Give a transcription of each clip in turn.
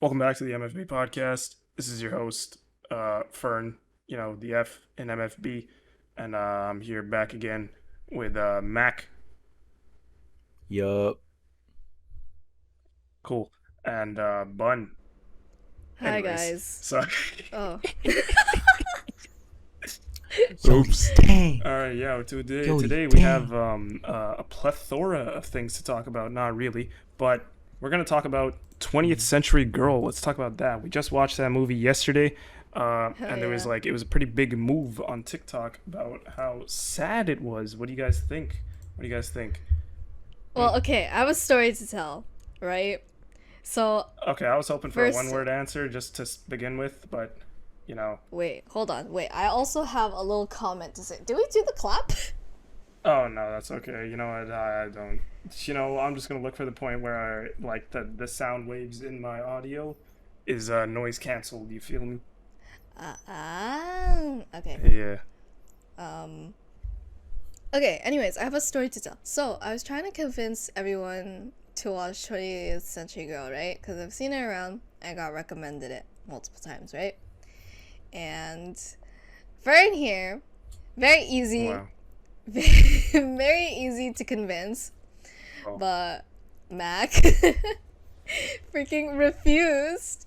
Welcome back to the MFB podcast. This is your host, Fern, the F in MFB. And I'm here back again with Mac. Yup. Cool. And Bun. Hi Anyways, guys. so. Oh. Oops. Dang. All right, yeah. Today, Yo, today we dang. have a plethora of things to talk about. Not really, but we're gonna talk about 20th Century Girl. Let's talk about that. We just watched that movie yesterday, Hell and there was yeah. it was a pretty big move on TikTok about how sad it was. What do you guys think? What do you guys think? Well, okay, I have a story to tell, right? So, Okay, I was hoping for a first, one-word answer just to begin with, but you know. wait, hold on. Wait, I also have a little comment to say. Did we do the clap? Oh no, that's okay. You know what? I don't. I'm just gonna look for the point where the sound waves in my audio is noise canceled. You feel me? Okay. Yeah. Um, okay, anyways, I have a story to tell. So, I was trying to convince everyone to watch 20th Century Girl, right? Because I've seen it around. I got recommended it multiple times, right? And Fern here, very easy, Wow. very easy to convince. Oh. But Mac freaking refused.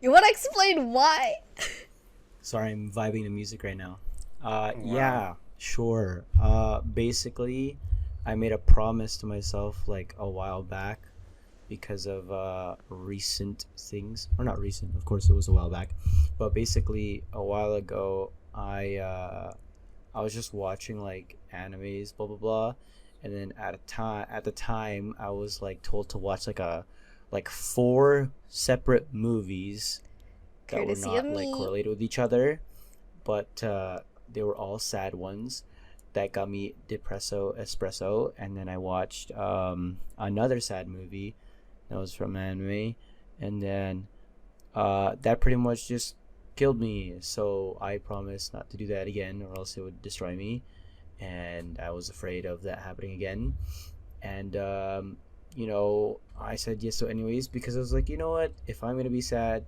You want to explain why? Sorry, I'm vibing to music right now. Wow. Yeah, sure. Basically, I made a promise to myself like a while back because of recent things. Or not recent, of course it was a while back. But basically, a while ago, I was just watching like animes, blah blah blah, and then at the time, I was like told to watch like four separate movies that were Courtesy of not like me. correlated with each other, but they were all sad ones that got me depresso espresso. And then I watched another sad movie that was from anime, and then that pretty much just killed me. So I promised not to do that again, or else it would destroy me. And I was afraid of that happening again. And I said yes. So, anyways, because I was like, you know what? If I'm gonna be sad,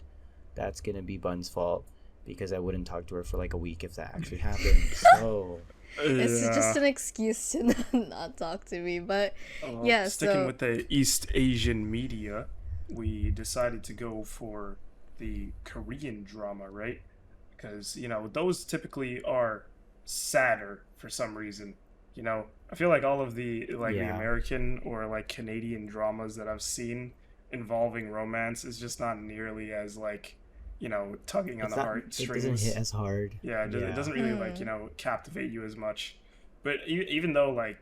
that's gonna be Bun's fault because I wouldn't talk to her for like a week if that actually happened. So, It's just Yeah. an excuse to not talk to me. But yeah, Sticking so with the East Asian media, we decided to go for the Korean drama, right? Because those typically are sadder for some reason. I feel like all of the yeah, American or like Canadian dramas that I've seen involving romance is just not nearly as tugging on it's the not. It doesn't hit heartstrings. as hard. Yeah, it Yeah. doesn't really hmm, captivate you as much. But even though like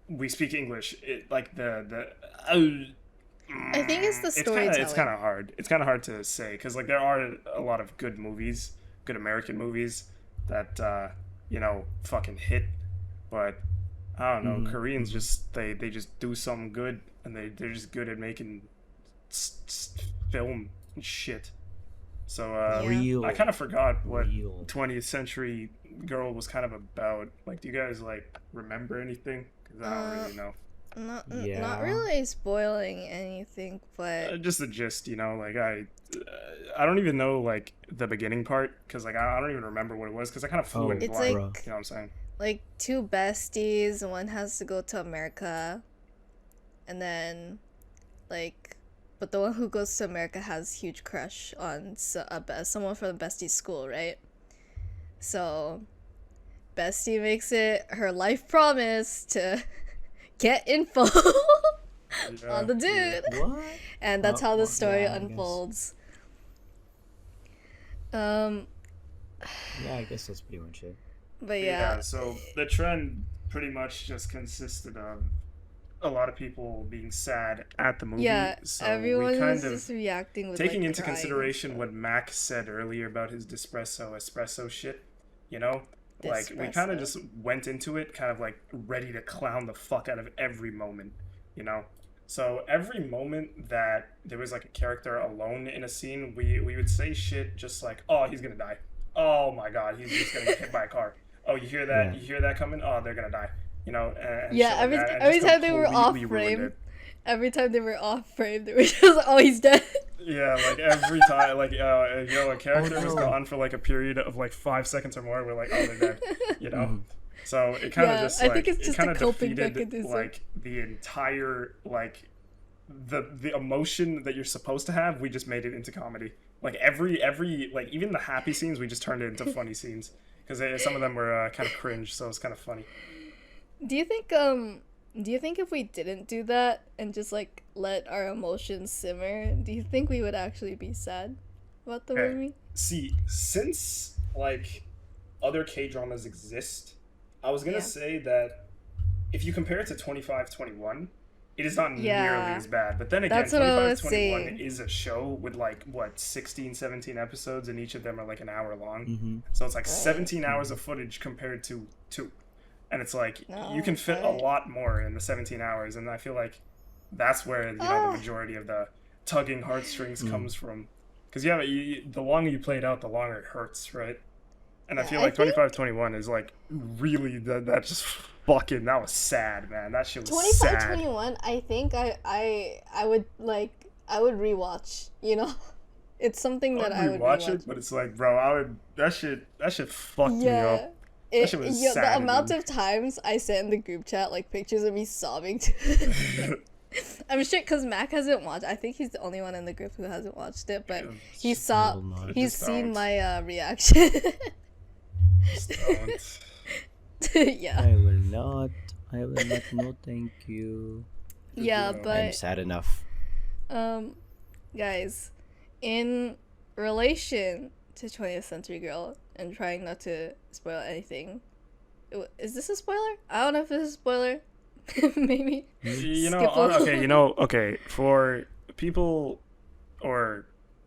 we speak English, it like the I think it's the it's kind storytelling. of hard. It's kind of hard to say because like there are a lot of good movies, good American movies that fucking hit. But I don't know, Mm-hmm, Koreans mm-hmm. just they just do something good and they're just good at making film and shit. So Yeah. I Real, kind of forgot what real. 20th Century Girl was kind of about. Like, do you guys like remember anything? Because I don't Uh, really know. not Yeah. really spoiling anything, but Just the gist, Like I don't even know like the beginning part because like I don't even remember what it was because I kind of flew in Oh, it's blind. bruh. You know what I'm saying? like two besties. One has to go to America, and then like, but the one who goes to America has huge crush on someone from the bestie school, right? So bestie makes it her life promise to get info on Yeah, the yeah. dude, What? and that's how the Well, story yeah, I guess. unfolds. Um, Yeah, I guess that's pretty much it. but yeah, Yeah, so the trend pretty much just consisted of a lot of people being sad at the movie. yeah, So we everyone kind was of just reacting with taking like into crying and consideration stuff. what Mac said earlier about his espresso shit, you know? Like we kind of Espresso. just went into it kind of like ready to clown the fuck out of every moment, you know? So every moment that there was like a character alone in a scene, we would say shit just like, "Oh, he's going to die. Oh my god, he's just going to get hit by a car. Oh, you hear that? Yeah. You hear that coming? Oh, they're going to die." And Yeah, shit like that and every just time they were completely off ruined frame, it. every time they were off frame, they were just like, oh, he's dead. Yeah, like every time, like a character was no. gone for like a period of like 5 seconds or more. We're like, oh, they're dead, you know. So it kind of just I like think it's it just kind a of coping defeated mechanism. like the entire like the emotion that you're supposed to have. We just made it into comedy. Like every like even the happy scenes, we just turned it into funny scenes because some of them were kind of cringe. So it's kind of funny. Do you think if we didn't do that and just like let our emotions simmer, do you think we would actually be sad about the Okay. movie? See, since like other K dramas exist, I was gonna Yeah. say that if you compare it to 2521, it is not Yeah. nearly as bad. But then again, That's what I was 2521 saying. is a show with like what 16, 17 episodes, and each of them are like an hour long. Mm-hmm. So it's like 17 hours of footage compared to 2. And it's like No, you can fit a right. lot more in the 17 hours, and I feel like that's where Ah. the majority of the tugging heartstrings comes from. Because the longer you play it out, the longer it hurts, right? And I Yeah, feel I like think- 2521 is like really that just fucking that was sad, man. That shit was sad. 2521, I think I would rewatch, you know? It's something that I would rewatch rewatch. it, but it's like, bro, I would that shit fucked me Yeah. up. That shit was the sad, amount dude. of times I sent in the group chat like pictures of me sobbing. I'm sure because Mac hasn't watched. I think he's the only one in the group who hasn't watched it, but he saw. will not. He's Just seen don't. my reaction. Just don't. Yeah, I will not. I will not. No, thank you. yeah, I'm I'm but sad enough. guys, in relation to 20th Century Girl and trying not to spoil anything, is this a spoiler? I don't know if this is a spoiler. Maybe. You know, Skip over. okay, for people, or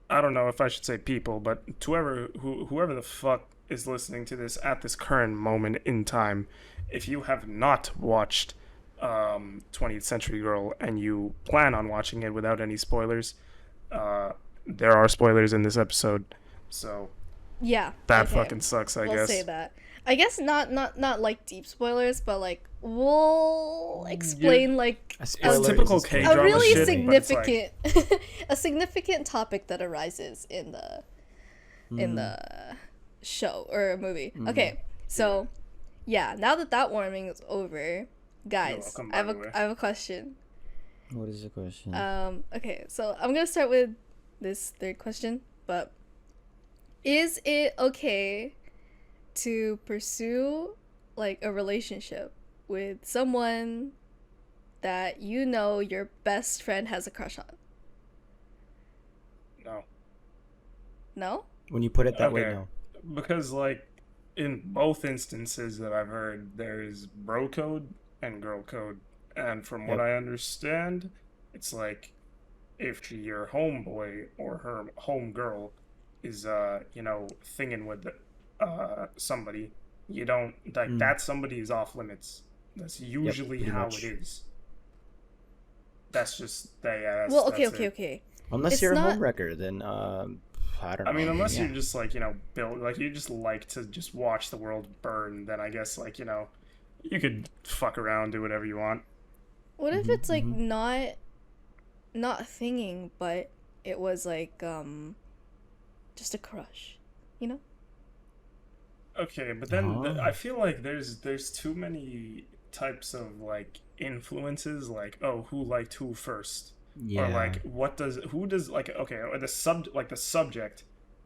I don't know if I should say people, but whoever the fuck is listening to this at this current moment in time, if you have not watched 20th Century Girl and you plan on watching it without any spoilers, there are spoilers in this episode, so Yeah. that okay. fucking sucks, I We'll guess. say that. I guess not like deep spoilers, but like we'll explain like A It's spoiler typical is a K spoiler. a drama really shit, but it's like- significant a significant topic that arises in the show or movie. Okay, so yeah, now that warning is over, guys, welcome, I have by the way. I have a question. What is the question? Okay, so I'm gonna start with this third question, but is it okay to pursue like a relationship with someone that you know your best friend has a crush on? No. No? When you put it that way, Okay. no. Because like in both instances that I've heard, there's bro code and girl code, and from what Yep. I understand, it's like if your homeboy or her homegirl is thinging with somebody, you don't like that somebody is off limits. That's usually pretty how much. it is. That's just that's, Well, okay, that's okay, it. okay. Unless It's you're not- a homewrecker, then I don't know. I mean, unless yeah. you're just like, build like you just like to just watch the world burn, then I guess like, you could fuck around, do whatever you want. What if it's like not thinging, but it was like just a crush, you know? Okay, but then Oh. I feel like there's too many types of like influences, like who liked who first, Yeah. or like who does like or the subject,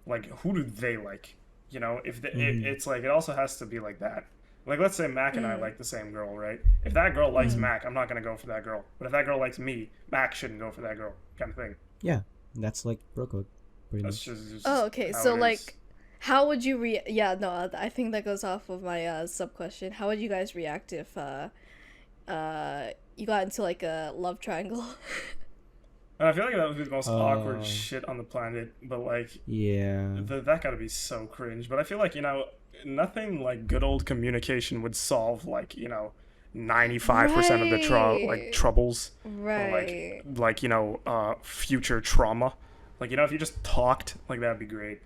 like who do they like? If it's like it also has to be like that. Like let's say Mac and I like the same girl, right? If that girl likes Mac, I'm not gonna go for that girl. But if that girl likes me, Mac shouldn't go for that girl, kind of thing. Yeah, that's like bro code, pretty That's much. just Oh, okay. how So it like is. how would you yeah, no, I think that goes off of my sub question. How would you guys react if you got into like a love triangle? And I feel like that would be the most awkward Oh. shit on the planet. But like Yeah. that gotta be so cringe. But I feel like nothing like good old communication would solve like 95% of the Right. troubles, Right. or like future trauma. Like if you just talked, like that'd be great.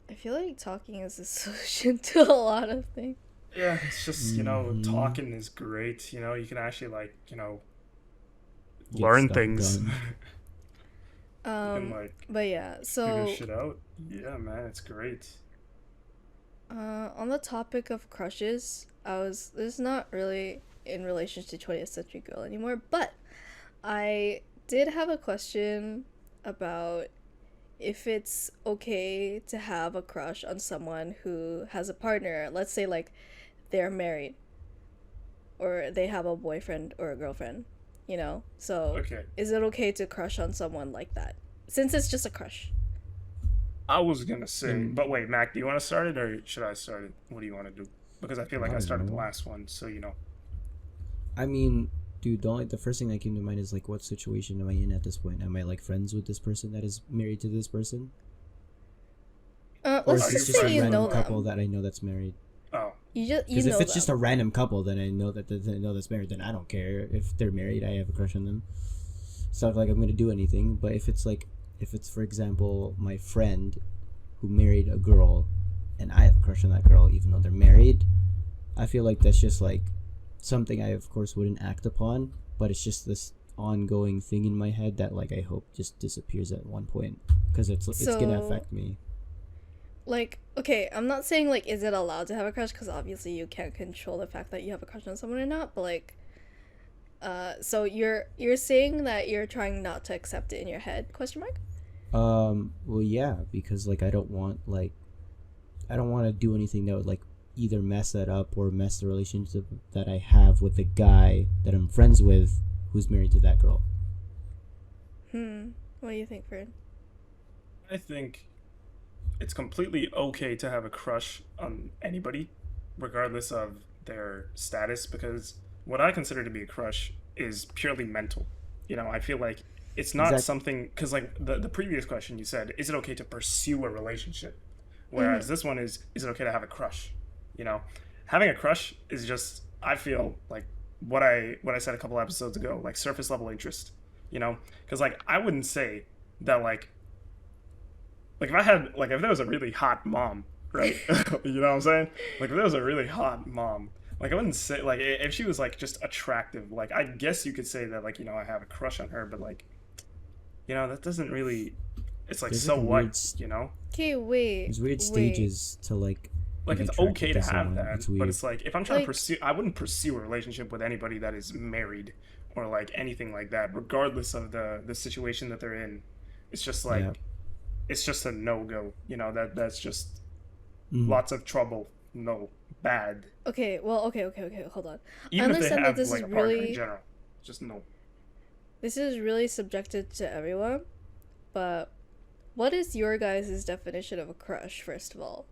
I feel like talking is a solution to a lot of things. Yeah, it's just talking is great. You can actually like get learn stuff things. done. You can like But yeah, figure so shit out. Yeah, man, it's great. on the topic of crushes, this is not really in relation to 20th Century Girl anymore, but I did have a question about if it's okay to have a crush on someone who has a partner. Let's say like they're married or they have a boyfriend or a girlfriend, you know? So Okay, is it okay to crush on someone like that? Since it's just a crush. I was gonna say, And but wait, Mac, do you want to start it or should I start it? What do you want to do? Because I feel I like I don't started the know. last one, so you know. I mean, dude, the first thing that came to mind is like, what situation am I in at this point? Am I like friends with this person that is married to this person, or Let's is Are you this just just a say you friends with know random them? couple them. that I know that's married? Oh, You Because if know it's just a them. random couple, then I know that's married. Then I don't care if they're married. I have a crush on them. It's not like I'm gonna do anything. But if it's for example my friend who married a girl, and I have a crush on that girl, even though they're married, I feel like that's just like something I of course wouldn't act upon, but it's just this ongoing thing in my head that like I hope just disappears at one point because it's gonna So affect me. like, okay, I'm not saying like is it allowed to have a crush because obviously you can't control the fact that you have a crush on someone or not, but like so you're saying that you're trying not to accept it in your head? Question mark. Well, yeah, because like I don't want to do anything that would like either mess that up or mess the relationship that I have with the guy that I'm friends with who's married to that girl. What do you think, Fred? I think it's completely okay to have a crush on anybody, regardless of their status, because what I consider to be a crush is purely mental. You know, I feel like it's not Exactly. something, because like the previous question you said, is it okay to pursue a relationship? Mm-hmm. Whereas this one is it okay to have a crush? You know, having a crush is just, I feel like what I said a couple episodes ago, like surface level interest. You know, because like I wouldn't say that like if I had like if there was a really hot mom, right? You know what I'm saying? Like if there was a really hot mom, like I wouldn't say like if she was like just attractive, like I guess you could say that like I have a crush on her, but like that doesn't really. It's like There's so like what, you know? Okay, wait, there's weird wait. stages to like Like being it's attracted okay to to have someone. that, It's but weird. it's like if I'm trying to Like, pursue, I wouldn't pursue a relationship with anybody that is married or like anything like that, regardless of the situation that they're in. It's just Yeah. like it's just a no go. That's just Mm. lots of trouble. No, bad. okay, well, okay, hold on. I Even if they understand that have like a partner in general, just no. this is really subjective to everyone, but what is your guys' definition of a crush, first of all?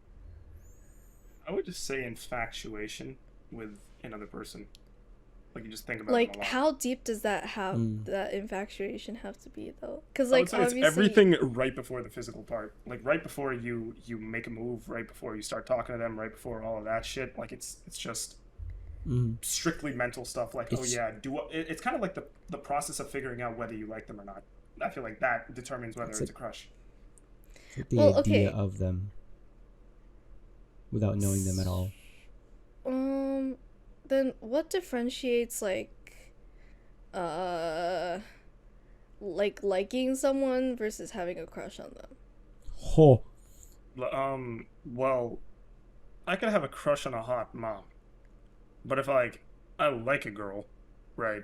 I would just say infatuation with another person. Like you just think about them a Like, lot. how deep does Mm. that infatuation have to be, though? Because, I would like, say it's obviously, everything right before the physical part. Like right before you make a move, right before you start talking to them, right before all of that shit. Like it's just Mm. strictly mental stuff. Like oh It's yeah, it's kind of like the process of figuring out whether you like them or not. I feel like that determines whether it's it's like a crush. the well, idea okay. of them without knowing them at all. Um, then what differentiates, uh, like liking someone versus having a crush on them? Oh. Well, I could have a crush on a hot mom, but if like I like a girl, right?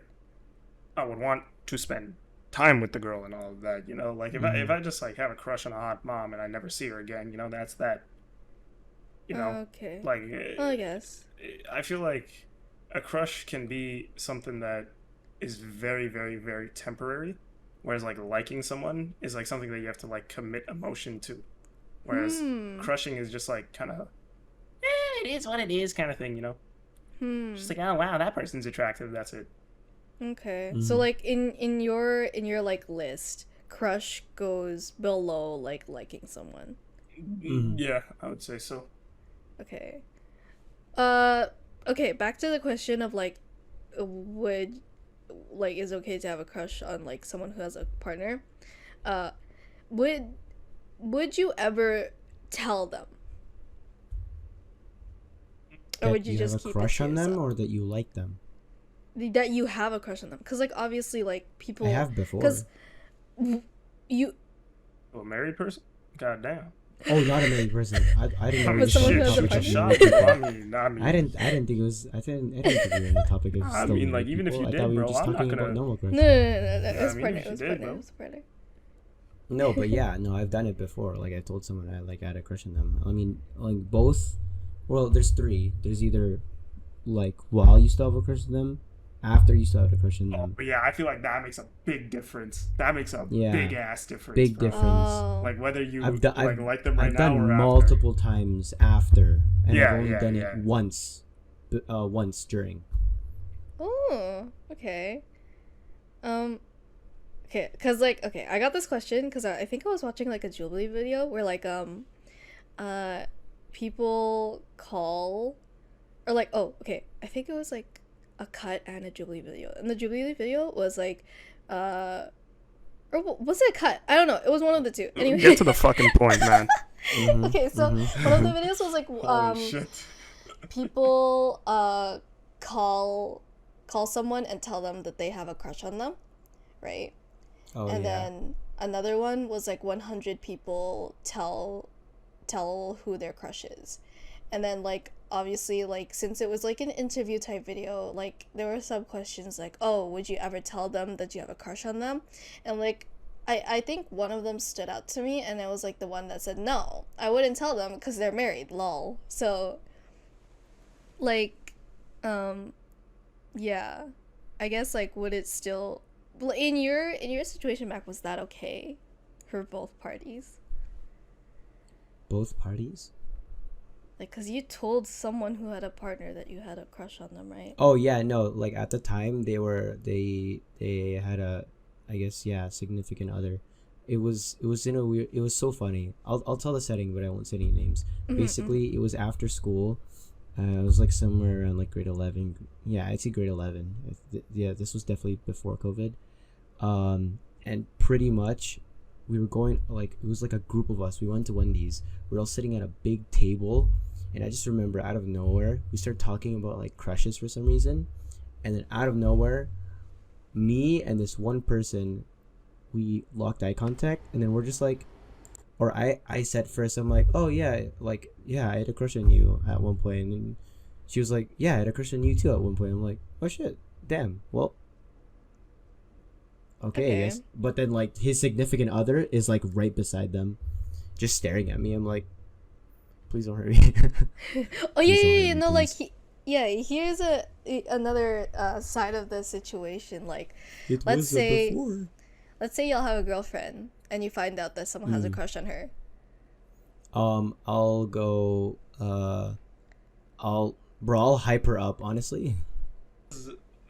I would want to spend time with the girl and all of that. Like if Mm-hmm. I just like have a crush on a hot mom and I never see her again, that's that. You know, Okay. like Well, I guess. I feel like a crush can be something that is very, very, very temporary, whereas like liking someone is like something that you have to like commit emotion to. Whereas Hmm. crushing is just like kind of, it is what it is kind of thing. Just Hmm. like, oh wow, that person's attractive. That's it. Okay. So Mm-hmm. like in your like list, crush goes below like liking someone. Mm-hmm. Yeah, I would say so. Okay. Uh okay, back to the question of like would like is it okay to have a crush on like someone who has a partner? Uh would would you ever tell them? Or That would you you have a just keep it crush to on them yourself? or that you like them. that you have a crush on them, because like obviously like people I have before. because you A married person? God damn. Oh, not a married person. I didn't know we But were someone who still has a topic partner? of I mean, I didn't think it was. I didn't think we were on the topic of I still mean, like, married even if people. you I did, thought we were bro, just I'm not talking gonna- about normal crush. no, Yeah, it's I mean, partner, if it you was did, partner, bro. it was partner. No, but yeah, no, I've done it before. Like I told someone I had a crush on them. I mean, like both. Well, there's three. There's either like while you still have a crush on them, after you still have a crush on Oh, them. but yeah, I feel like that makes a big difference. That makes a Yeah. big ass difference. Big bro. difference. Oh, Like whether you I've done like them right I've now done or multiple times after, and Yeah, I've only yeah, done yeah. it once during. oh, okay. Okay, cause like okay, I got this question because I think I was watching like a Jubilee video where like people call, or like okay, I think it was like a cut and a Jubilee video, and the Jubilee video was like or was it a cut? I don't know. It was one of the two. after. Anyway, Get to the fucking point, man. Mhm, okay, so mhm. one of the videos was like Holy shit. people call someone and tell them that they have a crush on them, right? Oh And yeah. then another one was like 100 people tell who their crush is. And then like obviously like since it was like an interview type video, like there were some questions like, oh, would you ever tell them that you have a crush on them? And like I think one of them stood out to me, and it was like the one that said, no, I wouldn't tell them because they're married, lol. So like yeah, I guess like would it still in your situation, Mac, was that okay for both parties? Both parties. Like, cause you told someone who had a partner that you had a crush on them, right? Oh yeah, no. Like at the time, they had a, I guess yeah, significant other. It was in a weird. It was so funny. I'll tell the setting, but I won't say any names. Basically, it was after school. It was like somewhere around like grade 11. Yeah, I'd say grade 11. Yeah, this was definitely before COVID. And pretty much, we were going like it was like a group of us. We went to Wendy's. We were all sitting at a big table, and I just remember out of nowhere we started talking about like crushes for some reason, and then out of nowhere, me and this one person, we locked eye contact, and then we're just like, or I said first, I'm like, oh yeah, like yeah, I had a crush on you at one point, and then she was like, yeah, I had a crush on you too at one point. I'm like, oh shit, damn, well. Okay, yes. But then like his significant other is like right beside them, just staring at me. I'm like, please don't hurt me. Oh Please don't hurt yeah, me, no, like please. here's another side of the situation. Like, It let's was say- before. let's say y'all have a girlfriend and you find out that someone has a crush on her. I'll go. I'll hype her up. Honestly,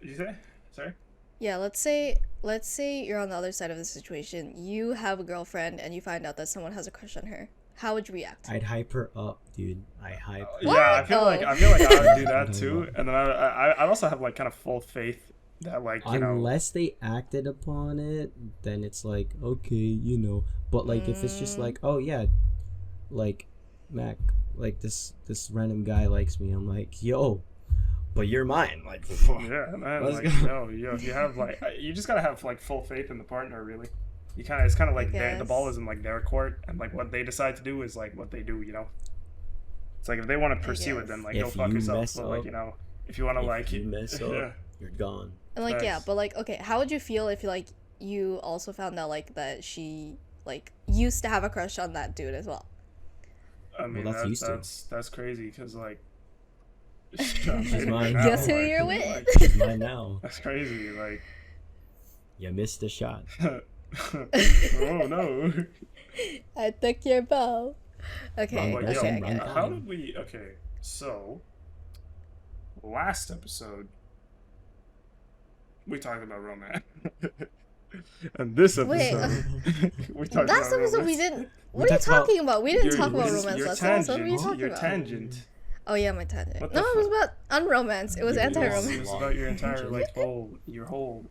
You say? Sorry? Yeah, let's say you're on the other side of the situation. You have a girlfriend and you find out that someone has a crush on her. How would you react? I'd hype her up, dude. I hype. Yeah, I feel like Oh. I would do that too, and then I also have like kind of full faith that like you know Unless they acted upon it, then it's like okay, you know. But like if it's just like, oh yeah, like Mac, like this random guy likes me. I'm like, yo, but you're mine. Like, yeah, man, Let's like go. you know, if you have like you just gotta have like full faith in the partner, really. It's kind of like the ball guess. is in like their court, and like what they decide to do is like what they do, you know. It's like if they want to pursue it, then like If go fuck you yourself. mess But like up- you know, if you want to if like you mess up, yeah. you're gone. And like yeah, Facts. but like okay, how would you feel if like you also found out like that she like used to have a crush on that dude as well? I mean that's used to. that's crazy because like She's mine. Guess who you're with? like, It's mine now. that's crazy. Like You missed the shot. oh no. I took your bow. Okay, Wrong But yo, person, okay, I wrong get it. how did we? Okay, so last episode we talked about romance, and this Wait, episode we talked Last about episode romance. we didn't. We What are you talked about- talking about? We didn't Your- talk about your- romance your last episode. What are you tangent, talking your about? tangent. Oh yeah, my tangent. What No, the it was fuck? about unromance. It was Your It was, anti-romance. it was about your entire like your whole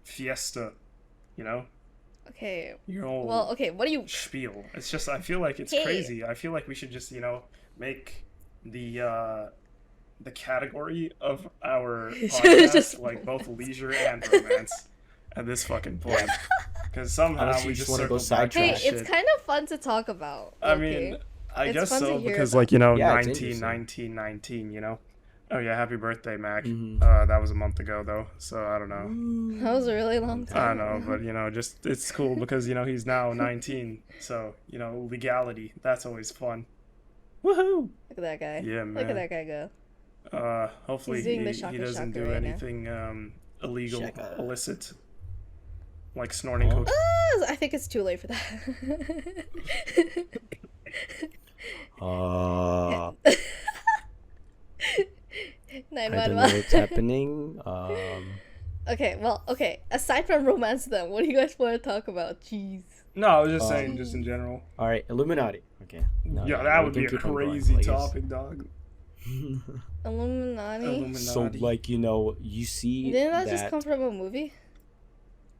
fiesta, you know, Okay. your whole Well, okay. What do you? spiel. It's just I feel like it's Hey. crazy. I feel like we should just make the the category of our Just podcast, like both leisure and romance, at this fucking point. Because somehow Honestly, we just just wanna go circled back to Hey, that sidetrack. it's shit. kind of fun to talk about. I Okay. mean, I It's guess fun to so hear because, about. like, you know, Yeah, it's 19, interesting. 19, 19, you know? Oh, yeah, happy birthday, Mac. Mhm. That was a month ago, though, so I don't know. That was a really long Long time. I know, but, you know, just it's cool because, you know, he's now 19, so, you know, legality, that's always fun. Woohoo! Look at that guy. Yeah, Look at man. that guy go. Hopefully He's doing the he shaka doesn't shaka do right now. anything illegal, Shaka. illicit, like snorting Oh. coke. I think it's too late for that. I Nine don't one know one. what's happening. Okay. Aside from romance, then, what do you guys want to talk about? Jeez. No, I was just saying, just in general. all right, Illuminati. Okay. No, Yeah, no, that we would can be a keep on going, crazy like, topic, dog. Illuminati. Illuminati. So, like, you know, you see Didn't that that just come from a movie?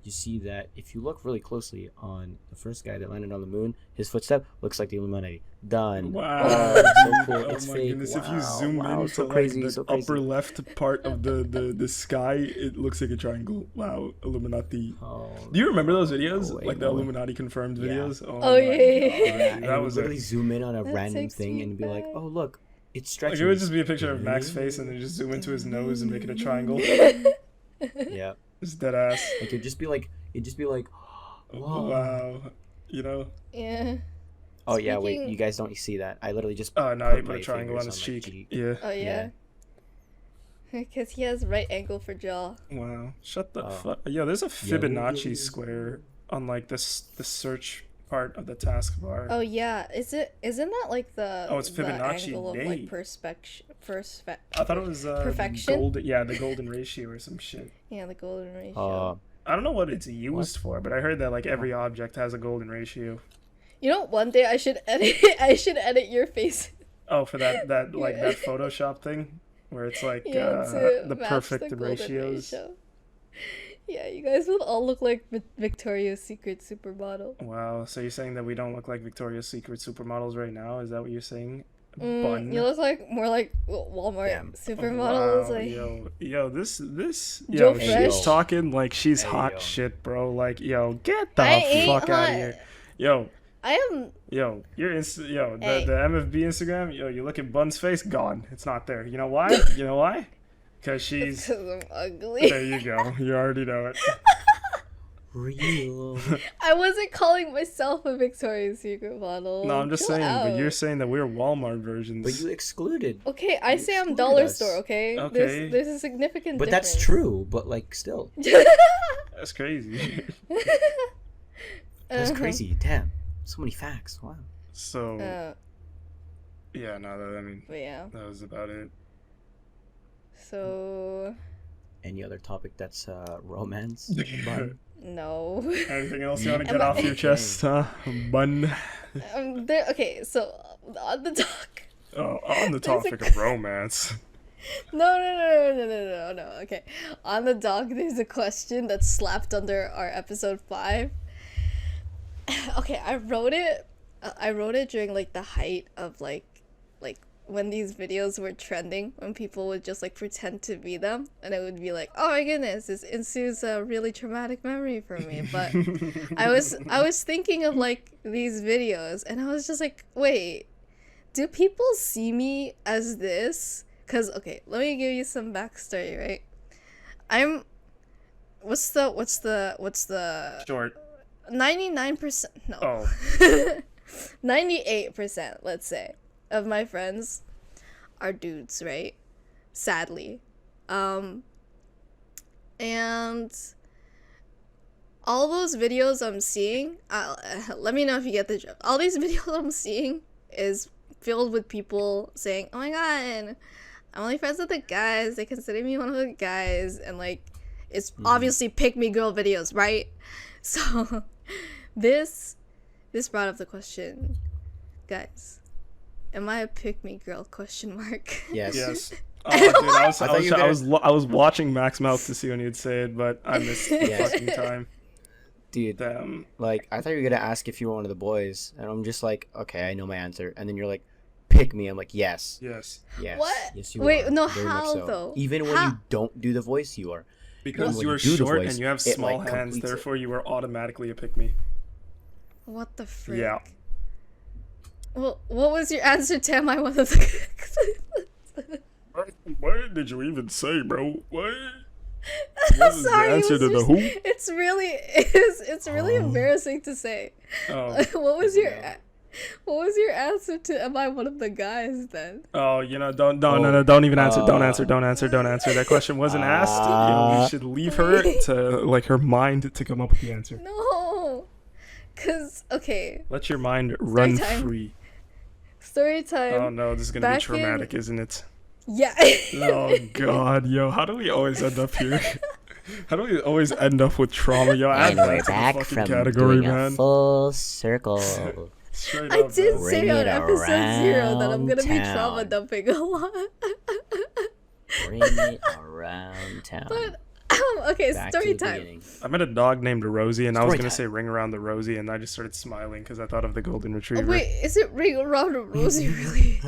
you see that if you look really closely on the first guy that landed on the moon, his footstep looks like the Illuminati. Done. Wow, Oh, it's so dude. cool. Oh It's my fake. goodness! If you Wow, zoom wow, into so like crazy, the so crazy. upper left part of the sky, it looks like a triangle. Wow, Illuminati. Oh, Do you remember those videos, no way, like the no way. Illuminati confirmed Yeah. videos? Oh, my yeah. God, Yeah, dude, and that you was literally it. zoom in on a That random takes thing me and be like, back. "Oh, look, it's Like stretching." it would just be a picture of Mac's face, and then just zoom into his nose and make it a triangle. Yeah, It's dead ass. like it'd just be like, "Whoa." Wow, you know. Yeah. Oh yeah, wait, Speaking- you guys don't see that. I literally just Oh no, he put my a triangle on fingers his my cheek. Yeah. Oh yeah. Because he has right angle for jaw. Wow. Shut the Oh. fuck. Yo, there's a Yo, Fibonacci yo, yo. square on like this the search part of the taskbar. Oh yeah. Isn't that like the Oh, it's the Fibonacci angle of day. like perspection? I thought it was Perfection? the golden ratio or some shit. Yeah, the golden ratio. I don't know what it's used for, but I heard that like every object has a golden ratio. You know, one day I should edit. I should edit your face. Oh, for that like that Photoshop thing where it's like To the match perfect golden ratios. ratio. Yeah, you guys would all look like Victoria's Secret supermodel. Wow. So you're saying that we don't look like Victoria's Secret supermodels right now? Is that what you're saying? You look like more like Walmart Damn. supermodels. Wow, Like yo, this Joe yo, Fresh. she's talking like she's Hey, hot yo. shit, bro. Like, yo, get the I ain't fuck out hot. of here. Yo, I am. yo, yo, Hey. the MFB Instagram, yo, you look at Bun's face, gone. It's not there. You know why? You know why? Because she's Because I'm ugly. there you go. You already know it. Real. I wasn't calling myself a Victoria's Secret model. No, I'm just Chill saying, but you're out. saying that we're Walmart versions. But you excluded. Okay, I You say I'm excluded dollar us. store. Okay. Okay. There's a significant. But that's difference. true. But like, still, That's crazy. that's Uh-huh. crazy. Damn, so many facts. Wow. So Uh, yeah, no, I mean but yeah. that was about it. So Any other topic that's romance? Bun? no. Anything else you want to Am get I- off your chest, huh? Bun. Okay, so on the dock. Oh, on the There's a- topic of romance. No. Okay, on the dock, there's a question that's slapped under our episode 5. Okay, I wrote it. I wrote it during like the height of like when these videos were trending, when people would just like pretend to be them, and it would be like, oh my goodness, this ensues a really traumatic memory for me. But I was thinking of like these videos, and I was just like, wait, do people see me as this? Cause okay, let me give you some backstory, right? I'm what's the Short. 99%, no. Oh. 98%, let's say, of my friends are dudes, right? Sadly. And all those videos I'm seeing, let me know if you get the joke. All these videos I'm seeing is filled with people saying, oh my god, I'm only friends with the guys, they consider me one of the guys, and like, it's obviously pick me girl videos, right? So this brought up the question, guys, am I a pick me girl, question mark? Yes. Yes. Oh, dude, I was, I I, thought was, you were I, was, I was watching Mac's mouth to see when he'd say it, but I missed the Yes. fucking time. Dude, Damn. like I thought you were gonna ask if you were one of the boys, and I'm just like, okay, I know my answer, and then you're like, pick me. I'm like, yes. Yes. Yes. What? Yes, you Wait, are. no, Very much how, so. though? Even when How? you don't do the voice, you are. Because when you you are do the short voice, and you have it, small like, hands, completes it. therefore you are automatically a pick me. What the frick? Yeah. Well, what was your answer to am I one of the... What did you even say, bro? What? Sorry, answer it to was the just, who? it's really embarrassing to say. Oh. What was your answer to am I one of the guys then? Oh, don't even answer. Don't answer. That question wasn't asked. We should leave her to like her mind to come up with the answer. No, cause okay. Let your mind run time. free. Story time. Oh no, this is gonna be Back traumatic, isn't it? Yeah. Oh god, yo, how do we always end up here? How do we always end up with trauma, yo? Add And that we're to the back fucking from category, doing a man. full circle. Straight I up, did bro. say Bring on it episode 0 that I'm gonna be around trauma town. dumping a lot. Bring it around town. But okay, Back story to the time. beginning. I met a dog named Rosie, and I was Story gonna time. say ring around the Rosie, and I just started smiling because I thought of the golden Oh, retriever. wait, is it Ring Around a Rosie really?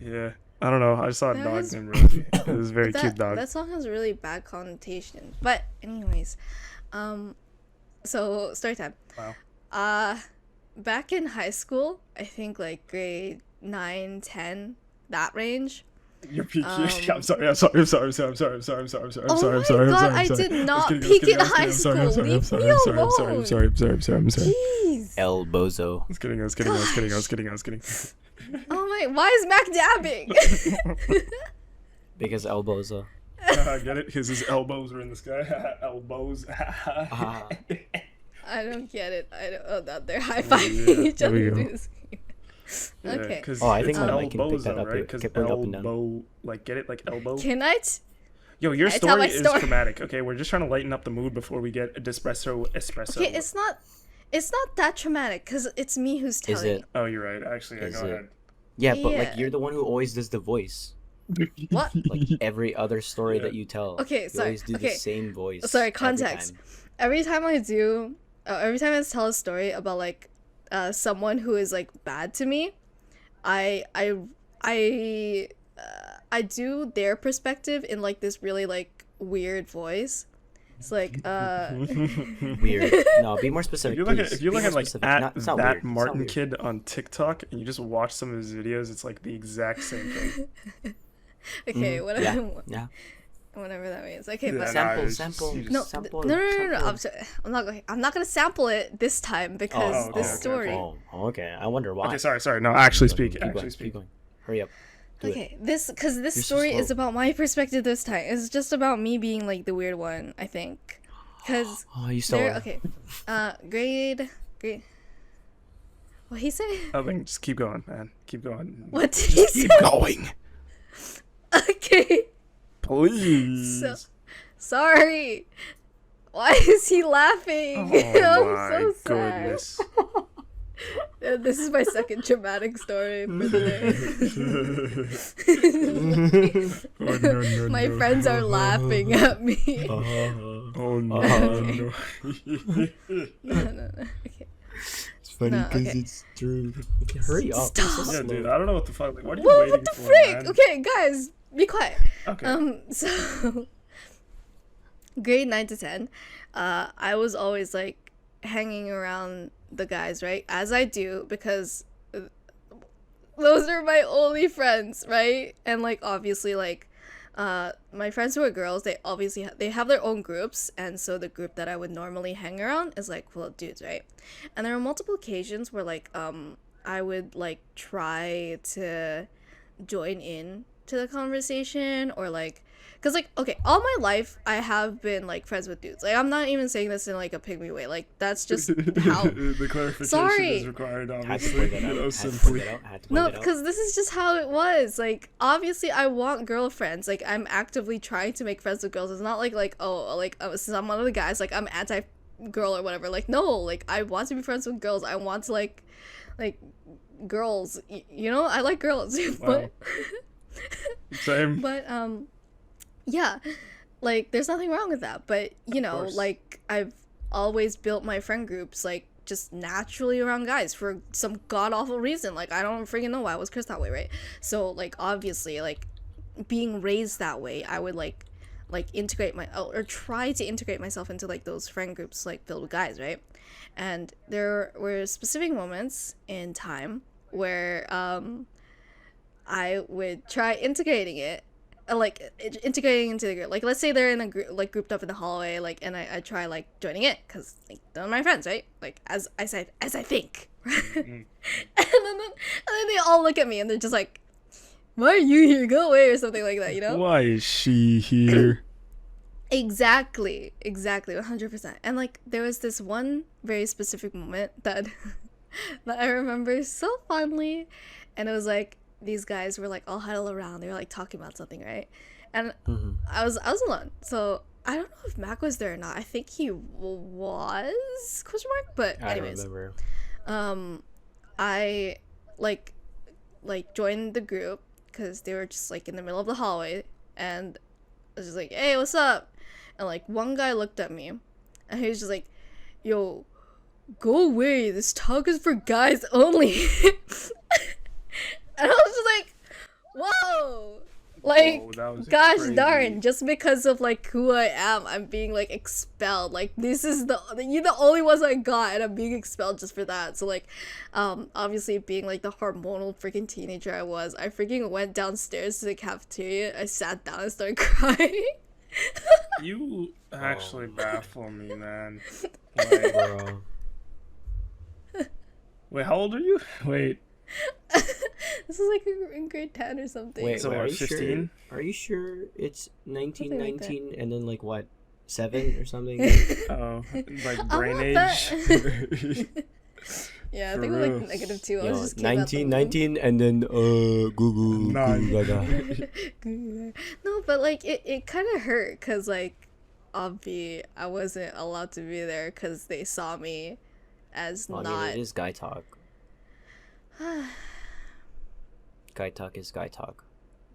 Yeah, I don't know. I just saw a That dog is- named Rosie. It was a very cute dog. That song has really bad connotation. But anyways, so story time. Wow. Back in high school, I think like grade 9, 10, that range. You're peaking. Um, I'm sorry. I'm sorry. Oh my God, I did not peak in high school. Leave me alone. I'm sorry. Jeez. El Bozo. I was kidding. Oh my, why is Mac dabbing? Because El Bozo. Get it? His elbows were in the sky. Elbows. I don't get it. I don't. Oh, that they're high fiving Yeah, each there other. we go. through the screen. Okay. Oh, I think it's my mic can pick that elbozo, up. right? It Because kept going up and down. elbow, like, get it? Like elbow? Can I? Yo, your I tell my story is story. traumatic, okay? We're just trying to lighten up the mood before we get a espresso. Okay, it's not. It's not that traumatic because it's me who's Is telling. it? Oh, you're right. Actually, Is go it? ahead. Yeah, but like Yeah. you're the one who always does the voice. What? Like every other story Yeah. that you tell. Okay, You sorry. always do Okay. the same voice. Sorry, every context. time. Every time I tell a story about like, someone who is like bad to me, I do their perspective in like this really like weird voice. It's like Weird. No, be more specific. If you look please. at Be more like specific. at It's not that weird. It's not Martin weird. kid on TikTok and you just watch some of his videos, it's like the exact same thing. okay, Mhm. whatever, Yeah. whatever that means. Okay, Yeah, but Sample, it's just- sample. you just- no, sample, no. sample. I'm not gonna sample it this time because okay, this okay, story. Oh, okay. I wonder why. Okay, sorry. No, actually Keep going, speak. keep Actually going, speak. keep going. Hurry up. Do it. Okay, this You're so story is slow. about my perspective this time. It's just about me being like the weird one, I think, because Oh, you stole there. it. Okay, grade. What he say? Nothing. Just keep going, man. Keep going. What did he say? Keep going, Okay, please. so sorry. Why is he laughing? Oh I'm so my sad. goodness. This is my second traumatic story for the day. Oh, no, My no. friends are laughing at me. Oh no. Okay. no. No. Okay. It's funny No, because okay. it's true. Okay, hurry up. Stop. It's so Yeah, slow. dude. I don't know what the fuck. Like, what are you Whoa, waiting what the for, frick? man? Okay, guys, be quiet. Okay. So grade 9 to 10, I was always like hanging around the guys, right? As I do because those are my only friends, right? And like obviously like my friends who are girls, they obviously they have their own groups, and so the group that I would normally hang around is like full of dudes, right? And there were multiple occasions where like I would like try to join in to the conversation, or like because like okay, all my life I have been like friends with dudes. Like I'm not even saying this in like a pygmy way, like that's just how. The clarification Sorry. is required, Had to obviously. point that You out. know, Had to point simply. that out. Had to point No, that out. because this is just how it was. Like, obviously, I want girlfriends. Like, I'm actively trying to make friends with girls. It's not like oh, like since I'm one of the guys, like I'm anti girl or whatever. Like, no, like I want to be friends with girls. I want to like girls. You know, I like girls. Wow. Same. But yeah, like there's nothing wrong with that. But you know, course. like I've always built my friend groups like just naturally around guys for some god awful reason. Like, I don't freaking know why I was cursed that way, right? So like obviously like being raised that way, I would like integrate my or try to integrate myself into like those friend groups like filled with guys, right? And there were specific moments in time where I would try integrating it, integrating into the group. Like, let's say they're in a group, like grouped up in the hallway, like, and I try like joining it because like they're my friends, right? Like as I think, and then they all look at me and they're just like, "Why are you here? Go away," or something like that, you know? Why is she here? Exactly, 100%. And like there was this one very specific moment that that I remember so fondly, and it was like these guys were like all huddled around. They were like talking about something, right? And I was alone, so I don't know if Mac was there or not. I think he was question mark. But anyways, I don't remember. I like joined the group because they were just like in the middle of the hallway, and I was just like, "Hey, what's up?" And like one guy looked at me, and he was just like, "Yo, go away. This talk is for guys only." And I was just like, "Whoa." Like, Whoa, that was gosh crazy. darn, just because of like who I am, I'm being like expelled. Like, this is you're the only ones I got, and I'm being expelled just for that. So like, obviously being like the hormonal freaking teenager I was, I freaking went downstairs to the cafeteria. I sat down and started crying. You actually baffle me, man. Like, Bro. wait, how old are you? Wait, This is like in grade 10 or something. Wait, So wait, what, are you 15? sure? Are you sure it's Something like that. 1919 and then like what, 7 or something? oh, like I'm brain not age. that- Yeah, I For think it was real. like -2. I Yo, was just came out the womb. 1919 and then Google Nine. Gaga. No, but like it kind of hurt because like obvi I wasn't allowed to be there because they saw me as Well, I not. mean, it is guy talk. Guy talk is guy talk.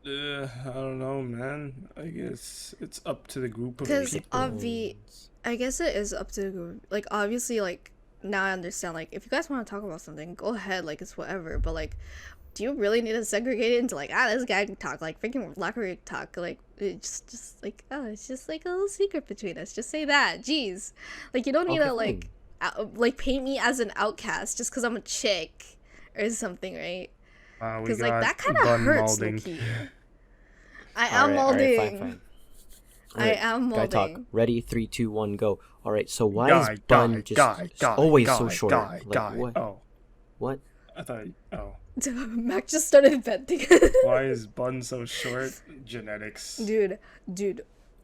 I don't know, man. I guess it's up to the group of Because people. obvi, I guess it is up to the group. Like obviously, like now I understand. Like if you guys want to talk about something, go ahead. Like it's whatever. But like, do you really need to segregate it into like this guy can talk like freaking locker talk? Like it's just like it's just like a little secret between us. Just say that. Jeez, like you don't need Okay, to like like paint me as an outcast just because I'm a chick or something, right? We Because like got that kind of bun hurts, molding. low-key. I am Alright, molding. fine. I Alright, am Guy talk. molding. Ready? 3, 2, 1, go. All right. So why Guy, is bun guy, just guy, always guy, so short? Guy, like guy. what? Oh, What? I thought. Oh, Mac just started venting. why is bun so short? Genetics. Dude.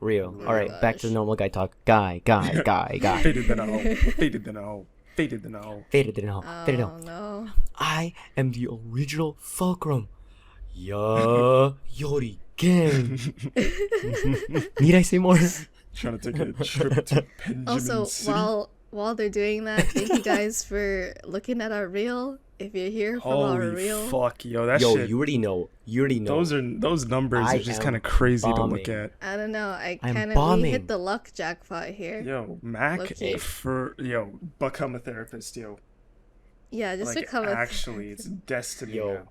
Real. Oh All right. my Back to gosh. normal guy talk. Guy. Faded than a hoe. Faded than a hoe. Faded than a hoe. Faded it out. Faded it Oh out. no. I am the original fulcrum. Yeah, Yori gang. Need I say more? Trying to take a trip to Benjamin Also, City. while they're doing that, thank you guys for looking at our reel. If you're here from our Holy reel, fuck, yo, that Yo, shit. you already know. Those numbers I are just am kind of crazy to look bombing. at. I don't know. I I'm kind of we bombing. hit the luck jackpot here. Yo, Mac, Low-key. become a therapist, yo. Yeah, just Like, become a. actually, it's destiny Yo. now.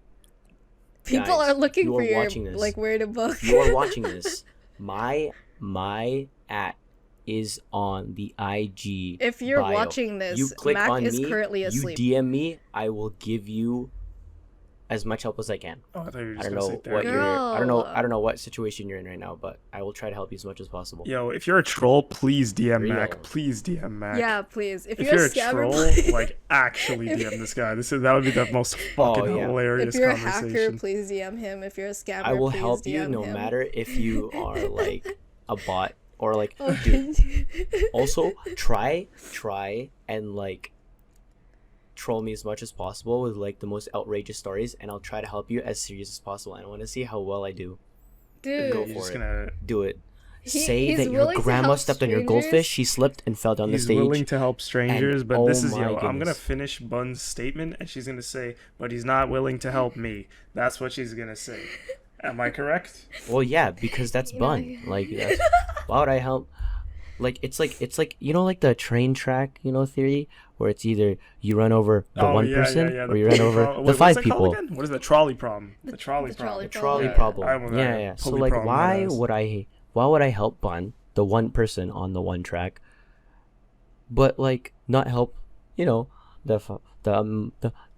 People Guys, are looking you for are your watching this. like where to book. You are watching this. My at is on the IG. If you're bio. watching this, you click Mac on is me. currently asleep. You DM me. I will give you as much help as I can. Oh, I thought you were I just don't gonna know say what therapy. you're. Girl. I don't know what situation you're in right now, but I will try to help you as much as possible. Yo, if you're a troll, please DM Real. Mac. Please DM Mac. Yeah, please. If If you're you're a a scammer, troll, please. like actually DM this guy. That would be the most fucking yeah. hilarious If you're a hacker, conversation. please DM him. If you're a scammer, I will please help DM you no him. matter if you are like a bot or like. Oh, Dude, can you- also try and like troll me as much as possible with like the most outrageous stories, and I'll try to help you as serious as possible. And I want to see how well I do. Dude, Go You're for just it. gonna. Do it. He- Say he's that your willing to grandma help stepped on your strangers. goldfish. She slipped and fell down the He's stage. willing to help strangers, and- but this oh is my I'm gonna goodness. finish Bun's statement, and she's gonna say, "But he's not willing to help me." That's what she's gonna say. Am I correct? Well, yeah, because that's You know, bun. Like, that's, why would I help? Like it's like like the train track theory where it's either you run over the Oh one yeah, person yeah. or you run pulley over problem. the Wait, what's five that called people. again? What is the trolley problem? The trolley The problem. trolley The trolley problem. Yeah, problem. I remember Yeah, that. yeah. So Pulley like problem, that is. why would I help Bun, the one person on the one track, but like not help, the f-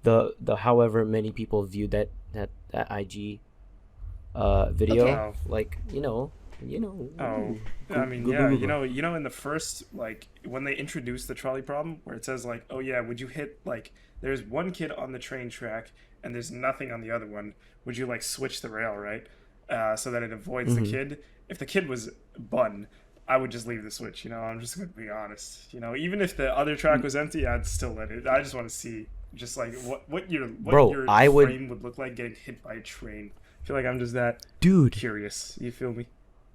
the however many people viewed that IG video, Okay. Oh, like oh. I mean, yeah. In the first, like, when they introduced the trolley problem, where it says like, oh yeah, would you hit like, there's one kid on the train track and there's nothing on the other one. Would you like switch the rail, right? So that it avoids the Mhm. kid. If the kid was Bun, I would just leave the switch. I'm just gonna be honest. Even if the other track was empty, I'd still let it. I just want to see just like what Bro, your I would, frame would look like getting hit by a train. I feel like I'm just that dude, curious. You feel me?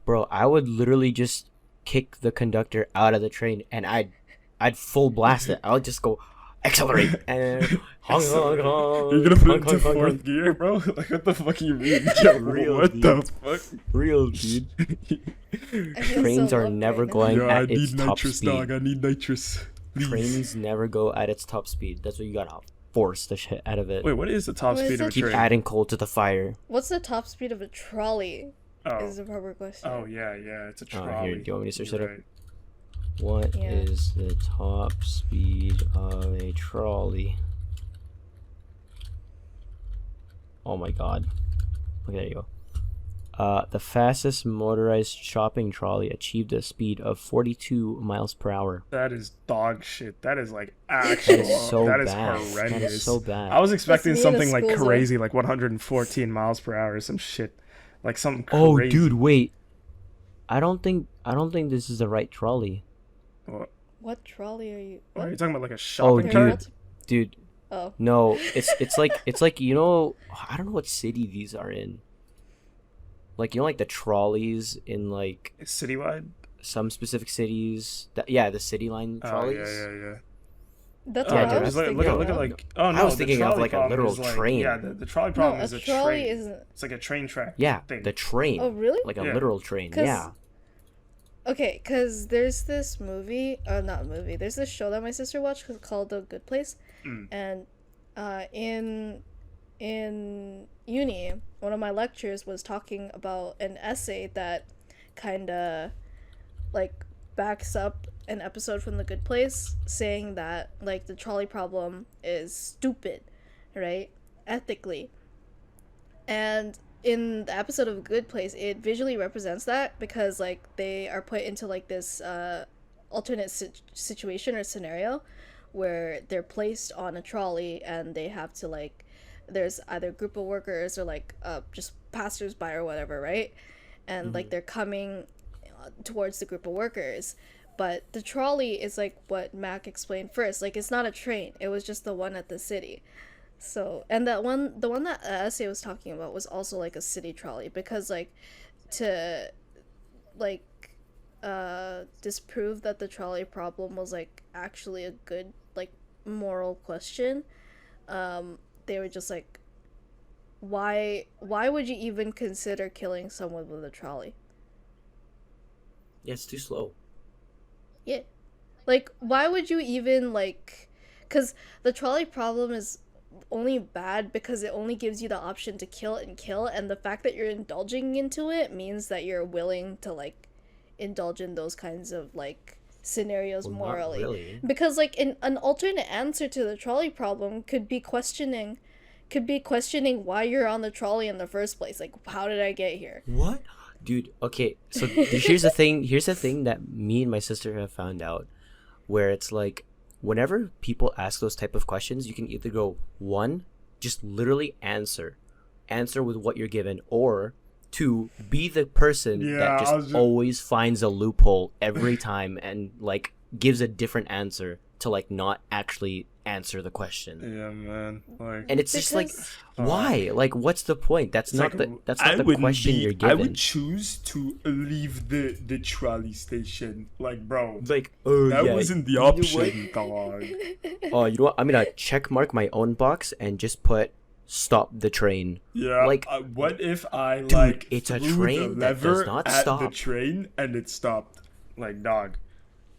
bro, I would literally just kick the conductor out of the train and I'd full blast it. I would just go accelerate and honk, honk, honk, You're gonna put it honk, into honk, honk, fourth honk. gear, bro? Like, what the fuck you mean? Yo, Real, what dude. the fuck? Real, dude. I feel Trains so are loved never right now. going Yo, I at its need top nitrous, speed. dog. I need nitrous. Please. Trains never go at its top speed. That's what you gotta force the shit out of it. Wait, what is the top What speed is of a it? Keep train? adding coal to the fire. What's the top speed of a trolley? Oh, Is the proper question. oh yeah, it's a Here, trolley. do you want me to search You're that up? right. What Yeah. is the top speed of a trolley? Oh my god. Okay, there you go. The fastest motorized shopping trolley achieved a speed of 42 miles per hour. That is dog shit. That is like That actual. is so that is bad. horrendous. That is so bad. I was expecting me in a something like school zone. crazy, like 114 miles per hour, or some shit, like something Oh, crazy. dude, wait. I don't think this is the right trolley. What trolley are you? Are What? you talking about like a Oh, shopping There are cart? dude. Oh. No, it's like I don't know what city these are in. Like like the trolleys in like Citywide? some specific cities. The city line Oh trolleys. yeah. That's Yeah, what I dude, was just look thinking at look at of. like. Oh no, I was the thinking of, trolley like, a problem literal is, like, train. Yeah, the trolley No, problem a is a trolley train. isn't. It's like a train track. Yeah, thing. the train. Oh, really? Like a Yeah. literal train. 'Cause- Yeah. Okay, because there's this movie, not movie, there's this show that my sister watched called The Good Place. Mm. And in uni, one of my lectures was talking about an essay that kind of like backs up an episode from The Good Place, saying that like the trolley problem is stupid, right? Ethically. And in the episode of Good Place, it visually represents that because like they are put into like this alternate situation or scenario where they're placed on a trolley and they have to like, there's either a group of workers or like just passersby or whatever, right? And like they're coming towards the group of workers, but the trolley is like what Mac explained first, like it's not a train, it was just the one at the city. So, and the one that essay was talking about was also like a city trolley because like to like disprove that the trolley problem was like actually a good like moral question, they were just like, why would you even consider killing someone with a trolley? Yeah, it's too slow. Yeah, like why would you even like, because the trolley problem is only bad because it only gives you the option to kill and kill, and the fact that you're indulging into it means that you're willing to like indulge in those kinds of like scenarios Well, not morally. really. Because like an alternate answer to the trolley problem could be questioning why you're on the trolley in the first place, like how did I get here? What? Dude, okay, so here's the thing that me and my sister have found out, where it's like whenever people ask those type of questions, you can either go, one, just literally answer with what you're given, or two, be the person that just always finds a loophole every time and like gives a different answer to like not actually answer the question. Yeah, man. Like, And it's just like, Because- why? Like, what's the point? That's not like, the question you're given. I would choose to leave the trolley station. Like, bro, Like, that yeah, wasn't the you know what? option, dog. Oh, you know what? I'm gonna check mark my own box and just put stop the train. Yeah. Like, what if I dude, like it's a threw train the that does lever not at the stop. train and it stopped? Like, dog.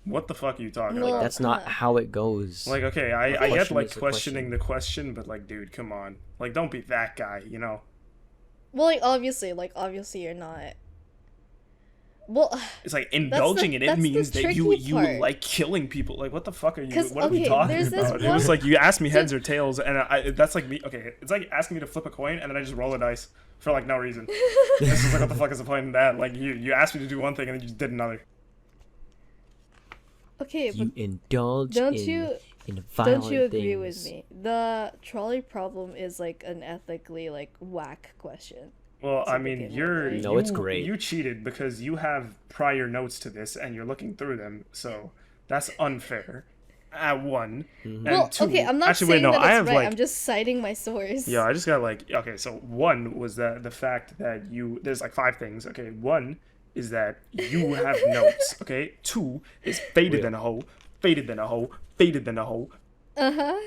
What the fuck are you talking No. about? That's not how it goes. Like, okay, A I get question like is a questioning question. the question, but like, dude, come on. Like, don't be that guy, you know? Well, obviously you're not. Well, It's like indulging in it that's the means that tricky you part. like killing people. Like, what the fuck are you? 'Cause, What are we okay, talking there's this about? It one- was like you asked me So- heads or tails, and that's like me. Okay, it's like asking me to flip a coin, and then I just roll a dice for like no reason. It's just like, what the fuck is the point in that? Like, you asked me to do one thing, and then you just did another. Okay, but You indulge don't in you violent don't you agree with things. me? The trolley problem is like an ethically like whack question. Well, To I mean, begin with, you're right? No, it's great. You cheated because you have prior notes to this, and you're looking through them. So that's unfair. At one, and Well, two. okay, I'm not actually, saying wait, no, that I it's have right. like. I'm just citing my source. Yeah, I just got like okay. So one was the fact that there's like 5 things. Okay, one is that you have notes. Okay, two is faded Real. than a hoe, faded than a hoe, faded than a hoe. Uh-huh.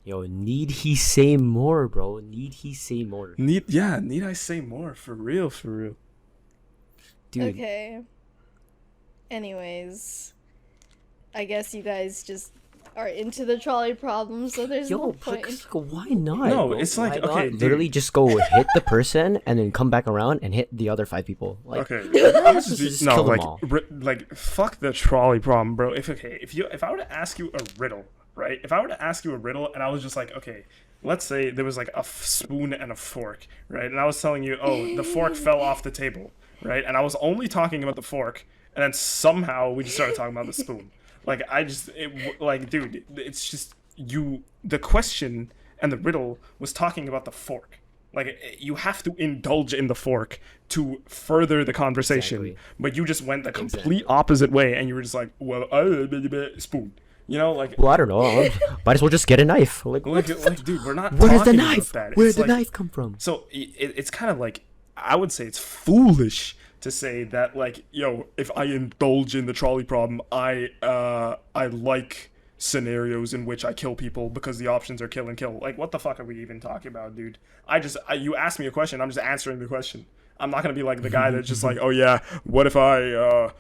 Yo, need he say more, bro? Need he say more? Need I say more? For real, for real. Dude, Okay. Anyways, I guess you guys just are into the trolley problem, so there's no yo, point. why not? No, bro? it's like, Why not okay, dude. literally just go hit the person and then come back around and hit the other 5 people. Like, Okay, I'm just Just no kill them like all. like fuck the trolley problem, bro. If I were to ask you a riddle, right? If I were to ask you a riddle and I was just like, okay, let's say there was like a spoon and a fork, right? And I was telling you, oh, the fork fell off the table, right? And I was only talking about the fork, and then somehow we just started talking about the spoon. Like like, dude, it's just you. The question and the riddle was talking about the fork. Like, you have to indulge in the fork to further the conversation, Exactly. but you just went the complete opposite way, and you were just like, well, spoon. You know, like, well, I don't know. Might as well just get a knife. Like, like, dude, we're not where's the talking knife? about that. Where It's did the like- knife come from? So it's kind of like, I would say it's foolish to say that, like, yo, if I indulge in the trolley problem, I like scenarios in which I kill people because the options are kill and kill. Like, what the fuck are we even talking about, dude? You asked me a question, I'm just answering the question. I'm not gonna be like the guy that's just like, oh yeah, what if I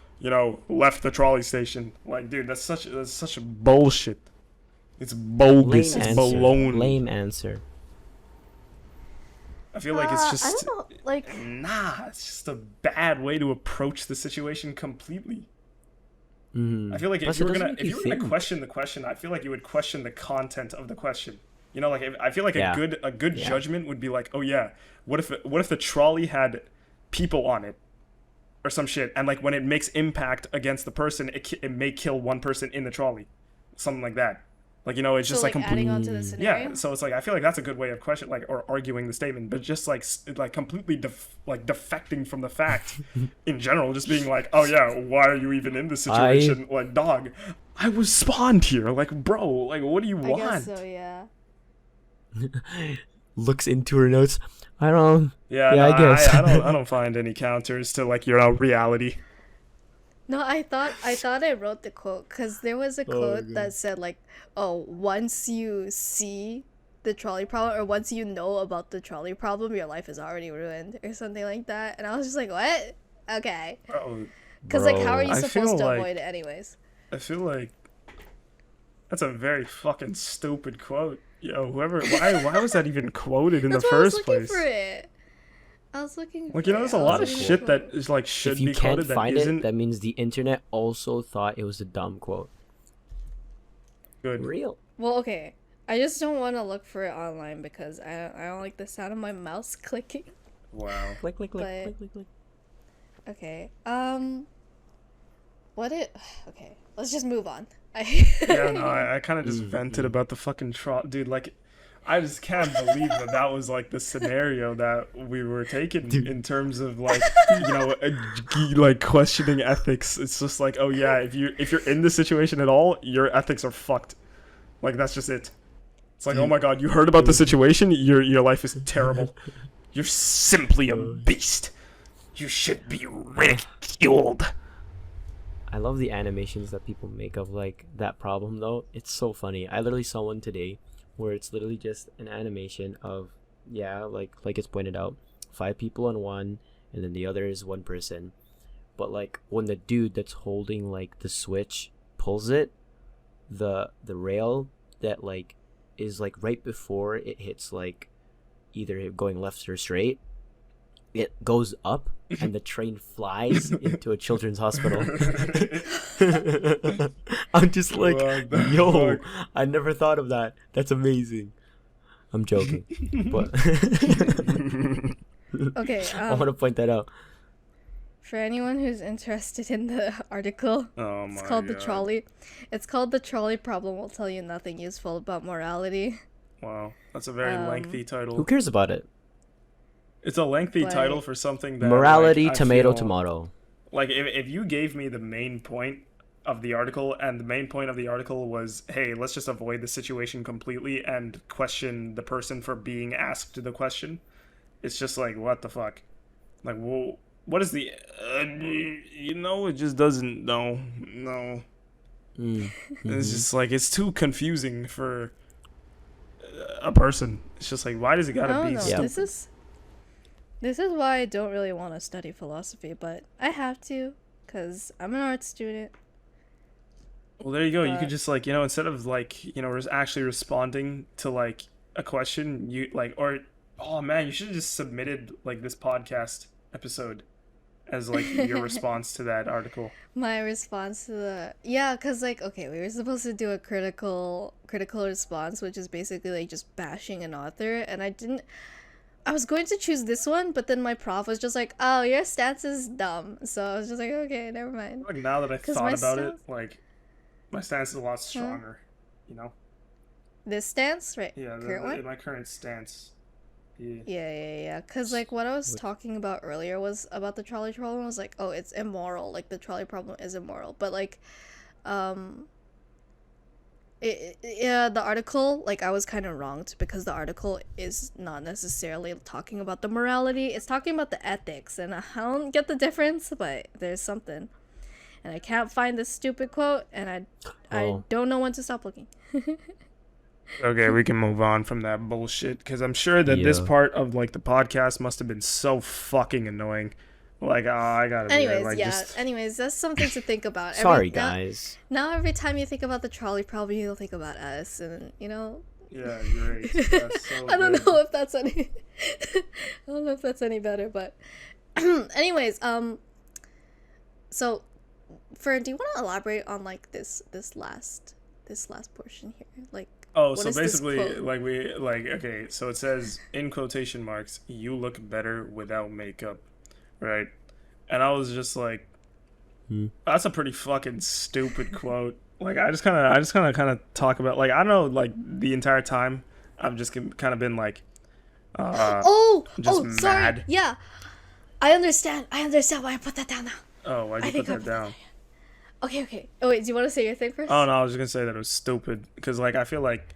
left the trolley station? Like, dude, that's such a bullshit. It's bogus. Lame It's answer. baloney. Lame answer. I feel like it's I just don't know, like, it's just a bad way to approach the situation completely. I feel like Plus, if you it were doesn't gonna make if you you were gonna think. question the question, I feel like you would question the content of the question. You know, like, I feel like Yeah. a good Yeah. judgment would be like, oh yeah, what if the trolley had people on it or some shit, and like when it makes impact against the person, it may kill one person in the trolley, something like that. Like, you know, it's so just like like adding on to the scenario. yeah, so it's like I feel like that's a good way of question, like, or arguing the statement, but just like completely defecting from the fact in general, just being like, oh yeah, why are you even in this situation? Like, dog, I was spawned here. Like, bro, like, what do you I want? guess so, yeah. Looks into her notes. I don't. Yeah, Yeah, no, I guess. I don't find any counters to, like, reality. No, I thought I wrote the quote because there was a quote that said like, "Oh, once you see the trolley problem, or once you know about the trolley problem, your life is already ruined," or something like that. And I was just like, "What? Okay." Bro, Because like, how are Bro, you I supposed feel to like- avoid it anyways? I feel like that's a very fucking stupid quote. Yo, why was that even quoted in That's the why I was first looking place? for it. I was looking. Like, you know, for there's it. a I lot was of looking shit for that it. is like should If you be can't quoted that find isn't it, that means the internet also thought it was a dumb quote. good. Real. Well, okay. I just don't want to look for it online because I don't like the sound of my mouse clicking. Wow. Click, click, click, But- click, click, click. Okay. What it? Okay. Let's just move on. Yeah, no, I kind of just vented about the fucking dude. Like, I just can't believe that was like the scenario that we were taking in terms of, like, you know, like questioning ethics. It's just like, oh yeah, if you're in this situation at all, your ethics are fucked. Like, that's just it. It's like, oh my god, you heard about the situation? Your life is terrible. You're simply a beast. You should be ridiculed. I love the animations that people make of like that problem though. It's so funny. I literally saw one today where it's literally just an animation of like it's pointed out, 5 people on one and then the other is one person. but like when the dude that's holding like the switch pulls it, the rail that like is like right before it hits like either going left or straight, it goes up and the train flies into a children's hospital. I'm just like, What the yo, fuck? I never thought of that. That's amazing. I'm joking, but Okay, I want to point that out. for anyone who's interested in the article, Oh it's my called the God. trolley. It's called the trolley problem will tell you nothing useful about morality. Wow, that's a very lengthy Who title. cares about it? It's a lengthy But- title for something that Morality, like, I tomato, feel- tomato. Like if you gave me the main point of the article, and the main point of the article was, hey, let's just avoid the situation completely and question the person for being asked the question. It's just like, what the fuck? Like, well, what is the? It just doesn't. No. It's just like it's too confusing for a person. It's just like, why does it I gotta don't be know. stupid? This is why I don't really want to study philosophy, but I have to because I'm an art student. Well, there you go. You But- could just like, instead of like, actually responding to like a question, you like, or oh man, you should have just submitted like this podcast episode as like your response to that article. My response to because like okay, we were supposed to do a critical response, which is basically like just bashing an author, and I was going to choose this one, but then my prof was just like, "Oh, your stance is dumb," so I was just like, "Okay, never mind." Like now that I 'Cause thought my about it, stance- like my stance is a lot stronger. You know? This stance, right? Yeah, Current one. my current stance. Yeah. Yeah. Cause like what I was talking about earlier was about the trolley problem. Was like, oh, it's immoral. Like the trolley problem is immoral, but like, the article, like I was kind of wronged because the article is not necessarily talking about the morality. It's talking about the ethics, and I don't get the difference, but there's something, and I can't find this stupid quote, and I Oh. don't know when to stop looking. Okay, we can move on from that bullshit because I'm sure that this Yeah. part of like the podcast must have been so fucking annoying. Like, oh, I gotta. be there, Anyways, like, yeah. just... Anyways, that's something to think about. Sorry, now- guys. Now every time you think about the trolley problem, you'll think about us, and Yeah, great. That's so I don't good. know if that's any. I don't know if that's any better, but anyways, so, Fern, do you want to elaborate on like this last portion here, like? Oh, what so is this basically, quote? okay, so it says in quotation marks, "You look better without makeup," right? And I was just like, that's a pretty fucking stupid quote. Like, I just kind of talk about, like, I don't know, like the entire time I've just kind of been like, just Sorry. mad. Yeah, I understand why I put that down now. Oh, why'd I you think put I that put down? Okay. Oh wait, do you want to say your thing first? Oh no, I was just gonna say that it was stupid because like I feel like,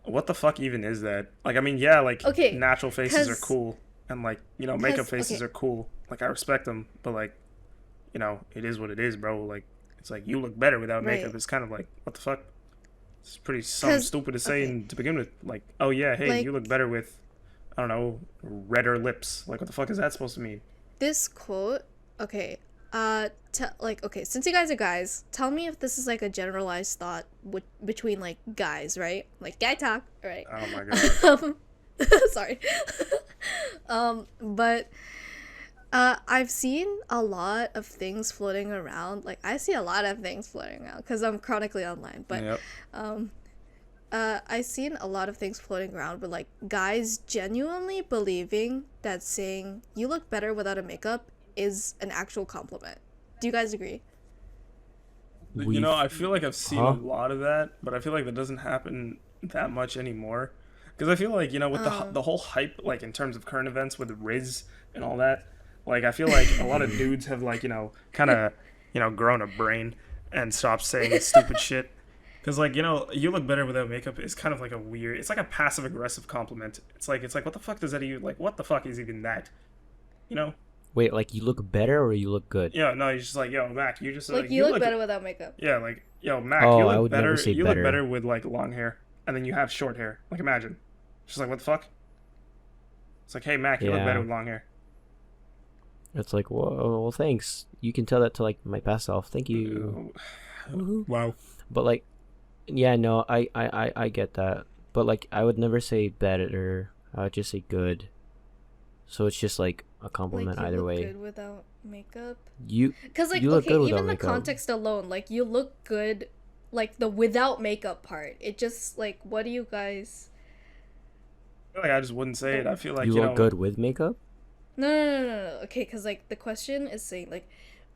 what the fuck even is that? Like, I mean, yeah, like Okay, natural faces are 'cause- cool and like makeup 'cause- faces okay. are cool. Like I respect them, but like, it is what it is, bro. Like it's like you look better without makeup. Right. It's kind of like what the fuck. It's pretty 'Cause- stupid to say okay. to begin with. Like, oh yeah, hey, Like- you look better with, I don't know, redder lips. Like what the fuck is that supposed to mean? This quote, okay. Okay, since you guys are guys, tell me if this is like a generalized thought between like guys, right? Like guy talk, right? Oh my god. Sorry. But I've seen a lot of things floating around. Like I see a lot of things floating around because I'm chronically online. But Yep. I've seen a lot of things floating around with like guys genuinely believing that saying you look better without a makeup is an actual compliment. Do you guys agree? I feel like I've seen Huh? a lot of that, but I feel like that doesn't happen that much anymore. Because I feel like, with the whole hype, like in terms of current events with Riz and all that, like I feel like a lot of dudes have like, kind of, grown a brain and stopped saying stupid shit. Because like, you look better without makeup is kind of like it's like a passive aggressive compliment. It's like, what the fuck does that even, like, what the fuck is even that? Wait, like you look better or you look good? Yeah, no, you're just like, yo, Mac, you just Like you look better without makeup. Yeah, like, yo, Mac, Oh, you I look would better. never say You better. look better with like long hair, and then you have short hair. Like, imagine. Just like, what the fuck? It's like, hey, Mac, you look Yeah. better with long hair. It's like, whoa, well, thanks. You can tell that to like my past self. Thank you. Woohoo. Wow. But like, yeah, no, I get that. But like, I would never say better. I would just say good. So it's just like a Like compliment you either look way. good without makeup. You Cause like you look okay, good without even the makeup. context alone, like you look good, like the without makeup part. It just like what do you guys? I feel like I just wouldn't say it. I feel like You you look know. good with makeup. No. Okay, cause like the question is saying like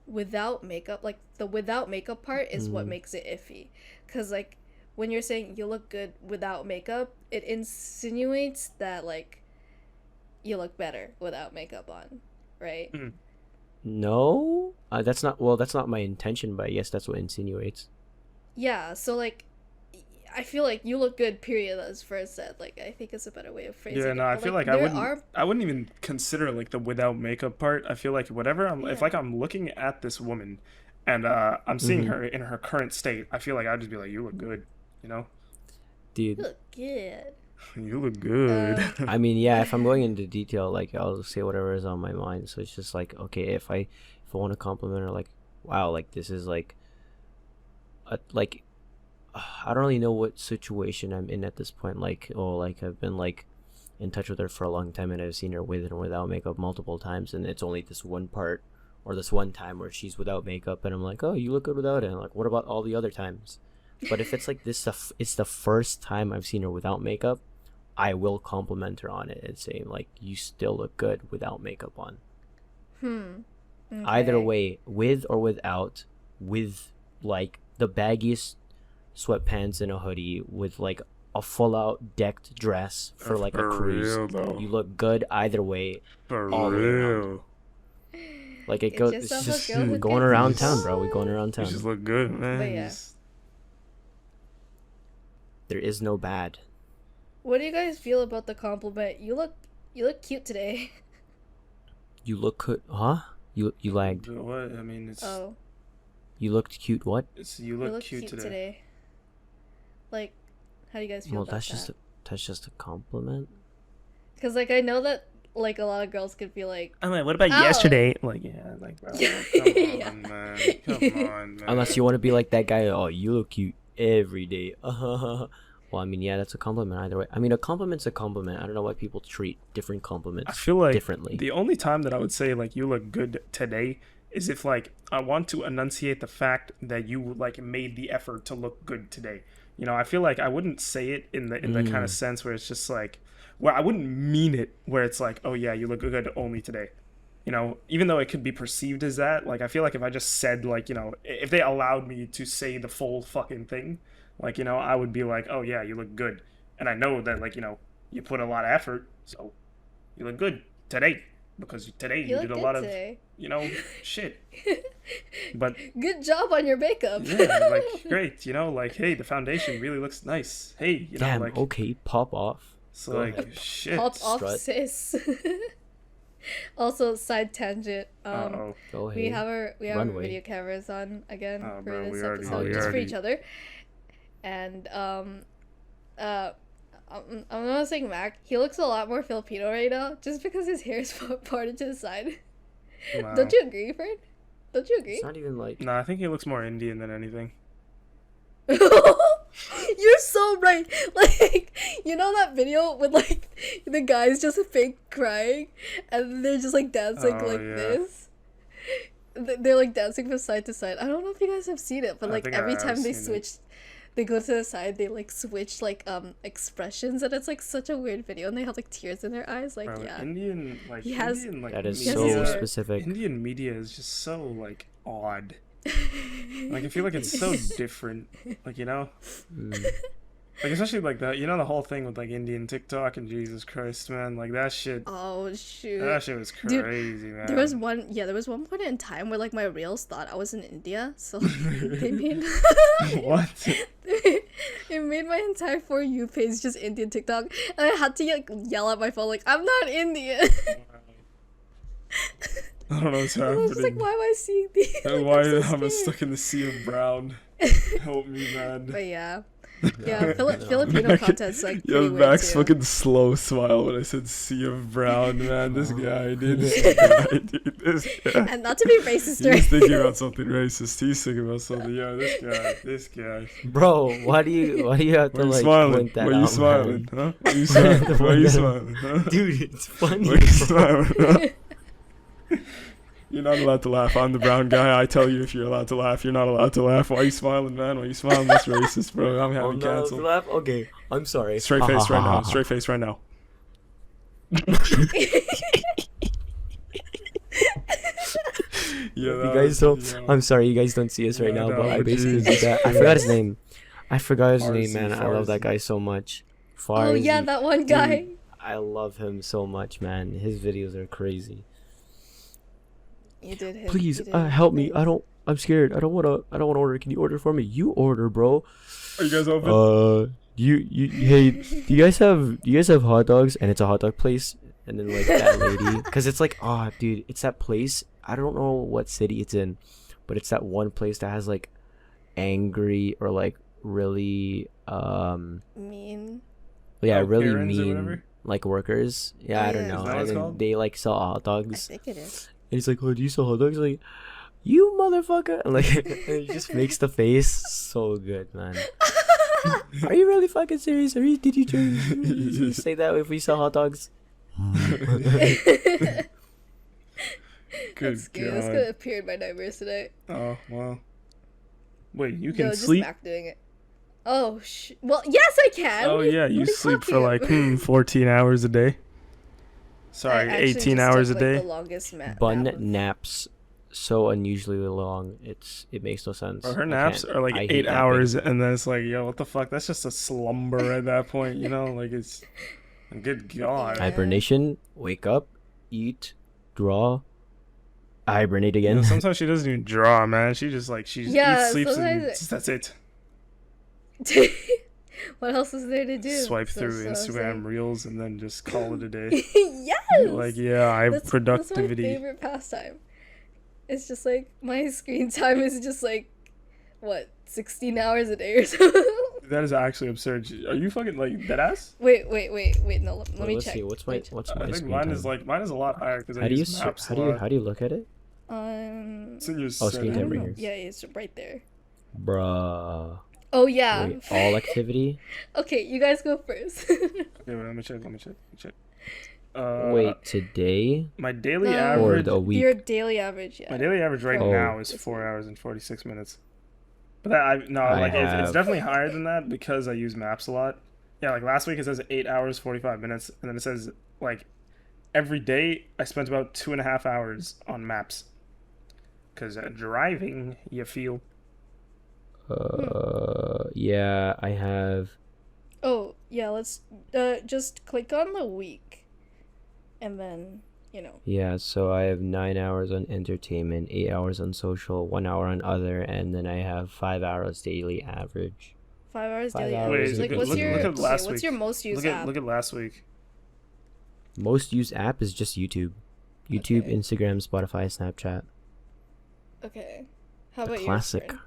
without makeup, like the without makeup part is what Mm. makes it iffy. Cause like when you're saying you look good without makeup, it insinuates that like you look better without makeup on, right? Mm. No, that's not. Well, that's not my intention. But yes, that's what insinuates. Yeah, so like I feel like you look good period as first said. Like I think it's a better way of phrasing Yeah, no, it. I But feel like like there are I wouldn't even consider like the without makeup part. I feel like whatever if like yeah. I'm looking at this woman and I'm seeing Mm-hmm. her in her current state, I feel like I'd just be like, you look good, you know? You Dude, look good. You look good. Um I mean, yeah. If I'm going into detail, like I'll say whatever is on my mind. So it's just like, okay, if I want to compliment her, like, wow, like this is like, like I don't really know what situation I'm in at this point. Like, oh, like I've been like in touch with her for a long time, and I've seen her with and without makeup multiple times, and it's only this one part or this one time where she's without makeup, and I'm like, oh, you look good without it. And I'm like, what about all the other times? But if it's like this, it's the first time I've seen her without makeup, I will compliment her on it and say like, you still look good without makeup on. hmm. Either Okay. way, with or without, with like the baggiest sweatpants and a hoodie with like a full out decked dress for like a For cruise. real though. You look good either way, For all the way around. real. Like it Get goes, yourself it's a just girl who going gets around it town, bro. We going done. around You just town. look good, man. But yeah. There is no bad. What do you guys feel about the compliment? You look cute today. You look good, huh? You lagged. What? I mean, it's Oh, You looked cute. What? you you look look cute cute today. today. Like, how do you guys feel Well, about that's just that? that's just a compliment. Because like I know that like a lot of girls could be like, I'm like, what about oh, yesterday? Like, yeah, like, bro, come yeah. on, man. Come on, man. Unless you want to be like that guy. Oh, you look cute every day. Well, I mean, yeah, that's a compliment either way. I mean, a compliment's a compliment. I don't know why people treat different I compliments feel like differently. the only time that I would say like you look good today is if like I want to enunciate the fact that you like made the effort to look good today. You know, I feel like I wouldn't say it in the kind of Mm. sense where it's just like where I wouldn't mean it where it's like, oh yeah, you look good only today. You know, even though it could be perceived as that, like I feel like if I just said like, you know, if they allowed me to say the full fucking thing, like, you know, I would be like, oh yeah, you look good. And I know that like, you know, you put a lot of effort, so you look good today because today You you did look a good lot of, today. you know, shit. But Good job on your makeup. yeah, like great, you know, like hey, the foundation really looks nice. Hey, you know, Damn. like Okay. Pop off. so Go like ahead. shit. Pop off, Strut. sis. Also, side tangent. Uh-oh. Go ahead. We have our Runway. video cameras on again Oh, for bro, this we already- episode, we just for already- each other. And uh, I'm not saying Mac. He looks a lot more Filipino right now, just because his hair is parted to the side. Wow. Don't you agree, Fred? Don't you agree? It's not even like. No, I think he looks more Indian than anything. You're so right. Like, you know that video with like the guys just fake crying and they're just like dancing Oh, like yeah. this. They're like dancing from side to side. I don't know if you guys have seen it, but I like think every I've time they seen it. switch, they go to the side, they like switch like expressions, and it's like such a weird video, and they have like tears in their eyes. Like, Bro, yeah, Indian like He has- Indian like That is Yes, so he's media, here. specific. Indian media is just so like odd. Like I feel like it's so different. Like you know, Mm. like especially like the you know the whole thing with like Indian TikTok and Jesus Christ, man, like that shit. Oh shoot. That shit was Dude, crazy, man. There was one point in time where like my reels thought I was in India, so they made What? it made my entire For You page just Indian TikTok, and I had to like yell at my phone like I'm not Indian. I don't know what's I was just like, happening. why am I seeing these? And Like, why I'm so am I scared. stuck in the sea of brown? Help me, man. But yeah, Yeah, Filipino content's like pretty Yo, weird Max too. fucking slow smile when I said sea of brown, man. This guy, dude. This guy, dude. This guy. And not to be racist, He's thinking right? about something racist. He's thinking about something. Yo, this guy. Bro, why do you have to Why you like smiling? point that Why you out, smiling? man? Huh? Why you smiling? The Why one you that- smiling? Huh? Dude, it's funny. Why you smiling? Huh? You're not allowed to laugh. I'm the brown guy. I tell you if you're allowed to laugh. You're not allowed to laugh. Why are you smiling, man? Why are you smiling? That's racist, bro. I'm having canceled. Laugh? Okay, I'm sorry. Straight face right now. Straight face right now. Yeah, You guys don't. I'm sorry, you guys don't see us right Yeah, now, no, but I basically jeez. did that. I forgot his name. I forgot his name, Farsi, man. I love that Farsi. guy so much. Oh yeah, Farsi. that one guy. Dude, I love him so much, man. His videos are crazy. You did him. Please, you did help me. him. I'm scared. I don't wanna order. Can you order for me? You order, bro. Are you guys open? Hey, do you guys have hot dogs? And it's a hot dog place. And then like that lady, cause it's like, oh, dude, it's that place. I don't know what city it's in, but it's that one place that has like angry or like really Mean. yeah, Oh, really Karens or mean whatever? like workers. Yeah, Oh, I don't yeah. know. Is that what And it's then called? they like sell hot I dogs. think it is. And he's like, oh, do you sell hot dogs? Like, you motherfucker! And like, and he just makes the face so good, man. Are you really fucking serious? Did you say that if we sell hot dogs? Good That's good. That's God. gonna appear in my nightmares tonight. Oh, well. Wait, you No, can just sleep? Mac doing it. Oh well, yes, I can. Oh, yeah, you What are sleep for talking like about? 14 hours a day. I Sorry, actually 18 just hours took, a day. Like, the longest Bun nap of- naps so unusually long. It makes no sense. Or her I naps can't- are like I hate 8 napping. hours, and then it's like, yo, what the fuck? That's just a slumber at that point, you know? Like, it's. Good God. Yeah. Hibernation. Wake up, eat, draw, hibernate You know, again. sometimes she doesn't even draw, man. She just like, she Yeah, eats, sleeps, and sometimes that's it. What else is there to do? Swipe So- through so I'm Instagram reels and then just call it a day. saying- Yes. Like, yeah, I have That's my productivity. favorite pastime. It's just like my screen time is just like what 16 hours a day or something. That is actually absurd. Are you fucking like dead ass? Wait. No, let me Let's check. see. What's Let me my check. what's I my think screen mine time? is like a lot higher because I How do you use s- maps how a do you lot. how do you look at it? It's in your Oh, screen I time don't right know. here. Yeah, it's right there. Bruh. Oh yeah. Wait, all activity? Okay, you guys go first. Okay, wait, let me check. Wait, today? My daily No. Or average. the week? Your daily average, yeah. My daily average right Oh. now is 4 hours and 46 minutes. But that it's have- definitely higher than that because I use maps a lot. Yeah, like last week it says 8 hours 45 minutes, and then it says like every day I spent about 2.5 hours on maps. Cause driving, you feel. Yeah, I have. Oh yeah, let's just click on the week, and then Yeah, so I have 9 hours on entertainment, 8 hours on social, 1 hour on other, and then I have 5 hours daily average. 5 hours 5 daily hours. average. Wait, Like, look- what's look- your look at okay, last what's week. your most used app? Look at last week. Most used app is just YouTube. YouTube, Okay. Instagram, Spotify, Snapchat. Okay, how The about classic. yours?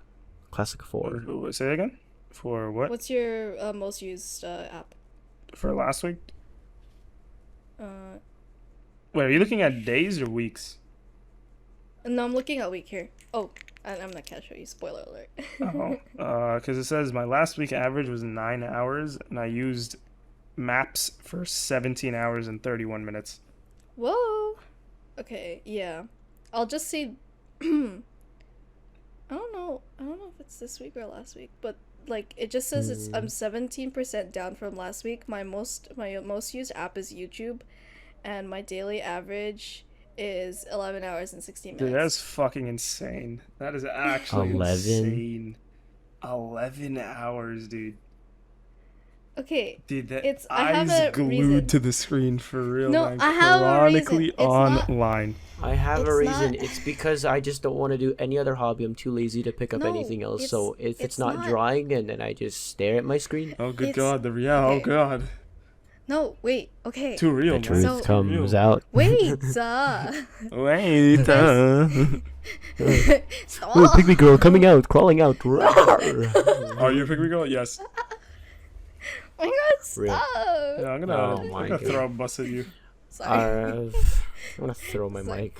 Classic 4. Say that again. For what? What's your most used app? For last week? Uh, Wait, are you looking at days or weeks? no, I'm looking at week here. Oh, I'm not gonna show you. Spoiler alert. Because it says my last week average was 9 hours, and I used maps for 17 hours and 31 minutes. Whoa. Okay, yeah. I'll just say I don't know if it's this week or last week, but like it just says it's I'm 17% down from last week. My most used app is YouTube, and my daily average is 11 hours and 16 minutes. Dude, that's fucking insane. That is actually 11? insane. 11 hours, dude. Okay. Dude, that I have eyes a glued reason. to the screen for real, No, man. I have a reason. Chronically It's not- online. I have It's a reason. not- It's because I just don't want to do any other hobby. I'm too lazy to pick up No, anything else. it's- So if it's it's not, not. drawing, and then I just stare at my screen. Oh, good It's- God. Oh, okay. God. No, wait. Okay. Too real, The man. truth So- comes out. Wait. Wait. Stop. Oh, pygmy girl coming out, crawling out. Are you a pygmy girl? Yes. Oh my god, Real. stop! Yeah, Oh I'm my gonna God. throw a bus at you. Sorry. I'm gonna throw my Sorry.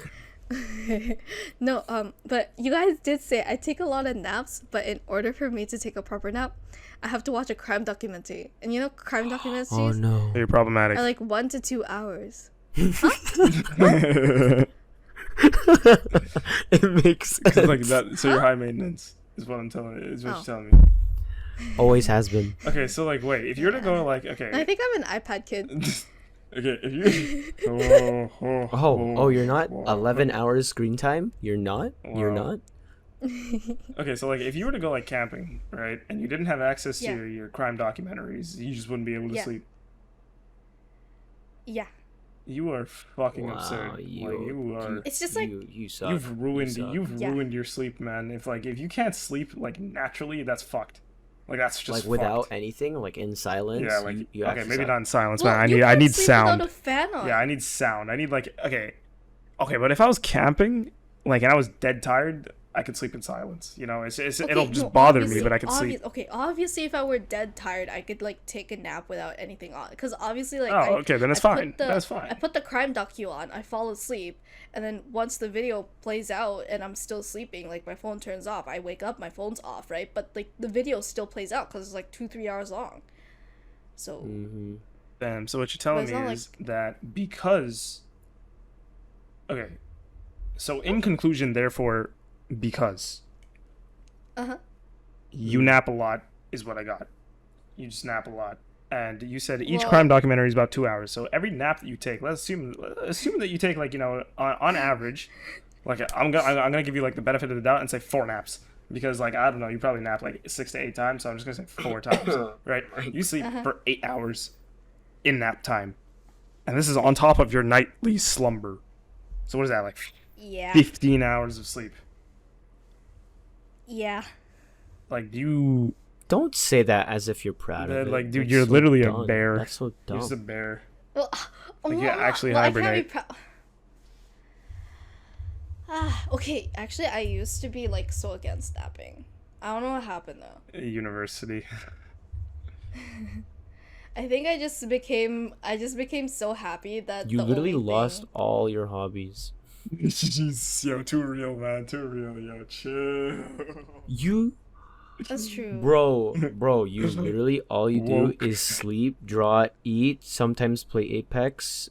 mic. No, but you guys did say I take a lot of naps, but in order for me to take a proper nap, I have to watch a crime documentary. And you know, crime Oh documentaries no. You're problematic. are like 1 to 2 hours. It makes sense. Like that, so you're high maintenance is what I'm telling you. Is what Oh. you're telling me. Always has been. Okay, so like, wait, if you were to go like, okay, I think I'm an iPad kid. okay, if you, Oh, you're not 11 hours screen time? You're not? You're Wow. not? Okay, so like, if you were to go like camping, right, and you didn't have access to Yeah. your crime documentaries, you just wouldn't be able to Yeah. sleep. Yeah. You are fucking Wow, absurd. Like, you- you are. It's just like you suck. You've ruined suck. you've Yeah. ruined your sleep, man. If you can't sleep like naturally, that's fucked. Like that's just like without fucked. anything, like in silence. Yeah, like you okay, actually maybe suck. not in silence, well, man. you I can't need sleep sound. without a fan on. Yeah, I need sound. I need like okay, but if I was camping, like and I was dead tired, I could sleep in silence. You know, it'll just bother me, but I can sleep. Okay, obviously, if I were dead tired, I could like take a nap without anything on. Because obviously, like, Oh, okay, then it's I put fine. That's fine. I put the crime docu on. I fall asleep, and then once the video plays out and I'm still sleeping, like my phone turns off. I wake up, my phone's off, right? But like the video still plays out because it's like 2-3 hours long. So Mm-hmm. So what you're telling it's me not is that because okay, so in conclusion, therefore, because uh-huh. you nap a lot is what I got. You just nap a lot. And you said each Well- crime documentary is about 2 hours. So every nap that you take, let's assume that you take like, you know, on average, like I'm gonna give you like the benefit of the doubt and say 4 naps. Because like I don't know, you probably nap like 6 to 8 times, so I'm just gonna say 4 times. Right? You sleep for 8 hours in nap time. And this is on top of your nightly slumber. So what is that, like Yeah. 15 hours of sleep? Yeah. Like you Don't say that as if you're proud of it. like dude, That's you're so literally a dumb. bear. That's so You're just a dumb. bear. Well, Like, you actually I can't be hibernate. okay, actually, I used to be like so against napping. I don't know what happened though. University. I think I just became so happy that You the literally only lost thing- all your hobbies. Jeez, yo, too real, man. Too real, yo. Chill. You, That's true. bro, you literally all you do Woke. is sleep, draw, eat, sometimes play Apex,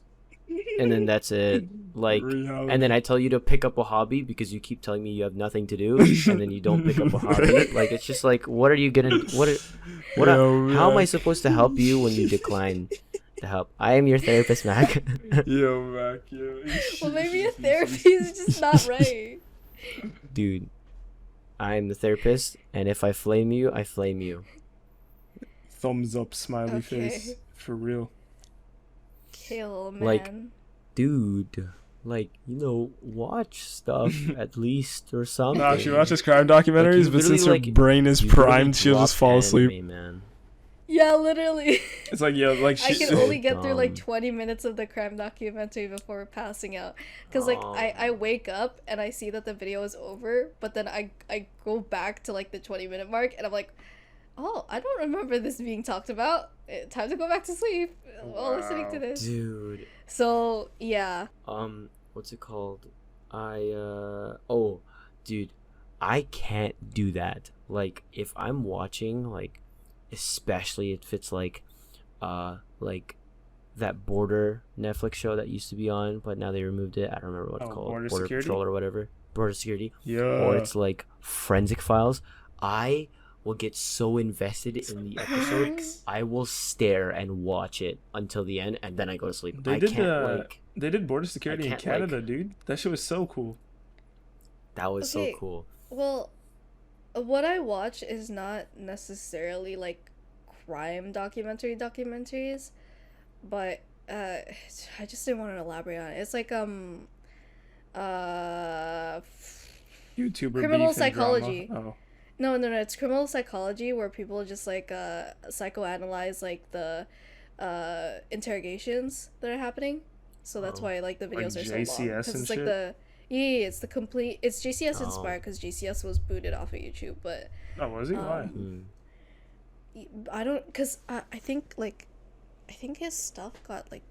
and then that's it. Like, Reality. and then I tell you to pick up a hobby because you keep telling me you have nothing to do, and then you don't pick up a hobby. Like, it's just like, what are you gonna? Yo, How am I man. supposed to help you when you decline to help? I am your therapist, Mac. Yo, Mac, yo. Well, maybe a therapy is just not right. Dude, I'm the therapist, and if I flame you, I flame you. Thumbs up, smiley Okay. face. For real. Okay, little man. Like, Dude, like, watch stuff at least or something. No, she watches crime documentaries, you but since her literally, like, brain is You literally primed, she'll just drop fall asleep. anime, man. Yeah, literally. It's like, yo, like I she. can only get through like dumb. 20 minutes of the crime documentary before passing out. Because like I wake up and I see that the video is over, but then I go back to like the 20-minute mark and I'm like, oh, I don't remember this being talked about. Time to go back to sleep while listening to this. Dude, So yeah. what's it called? Dude, I can't do that. Like, if I'm watching, like, especially if it's like that Border Netflix show that used to be on, but now they removed it. I don't remember what it's called. Border Security? Patrol or whatever. Border Security. Yeah. Or it's like Forensic Files. I will get so invested in the episode, I will stare and watch it until the end, and then I go to sleep. They I did can't, like, they did border security in can't, Canada, dude. That shit was so cool. that was Okay. so cool. Well, what I watch is not necessarily like crime documentaries, but I just didn't want to elaborate on it. It's like YouTuber Criminal beef and psychology. drama. Oh. No, it's criminal psychology where people just like psychoanalyze like the interrogations that are happening. So that's why like the videos are so long. JCS 'Cause and it's like shit? it's the complete. It's JCS inspired because JCS was booted off of YouTube, but Oh, was he? Why? I don't, cause I think like, I think his stuff got like,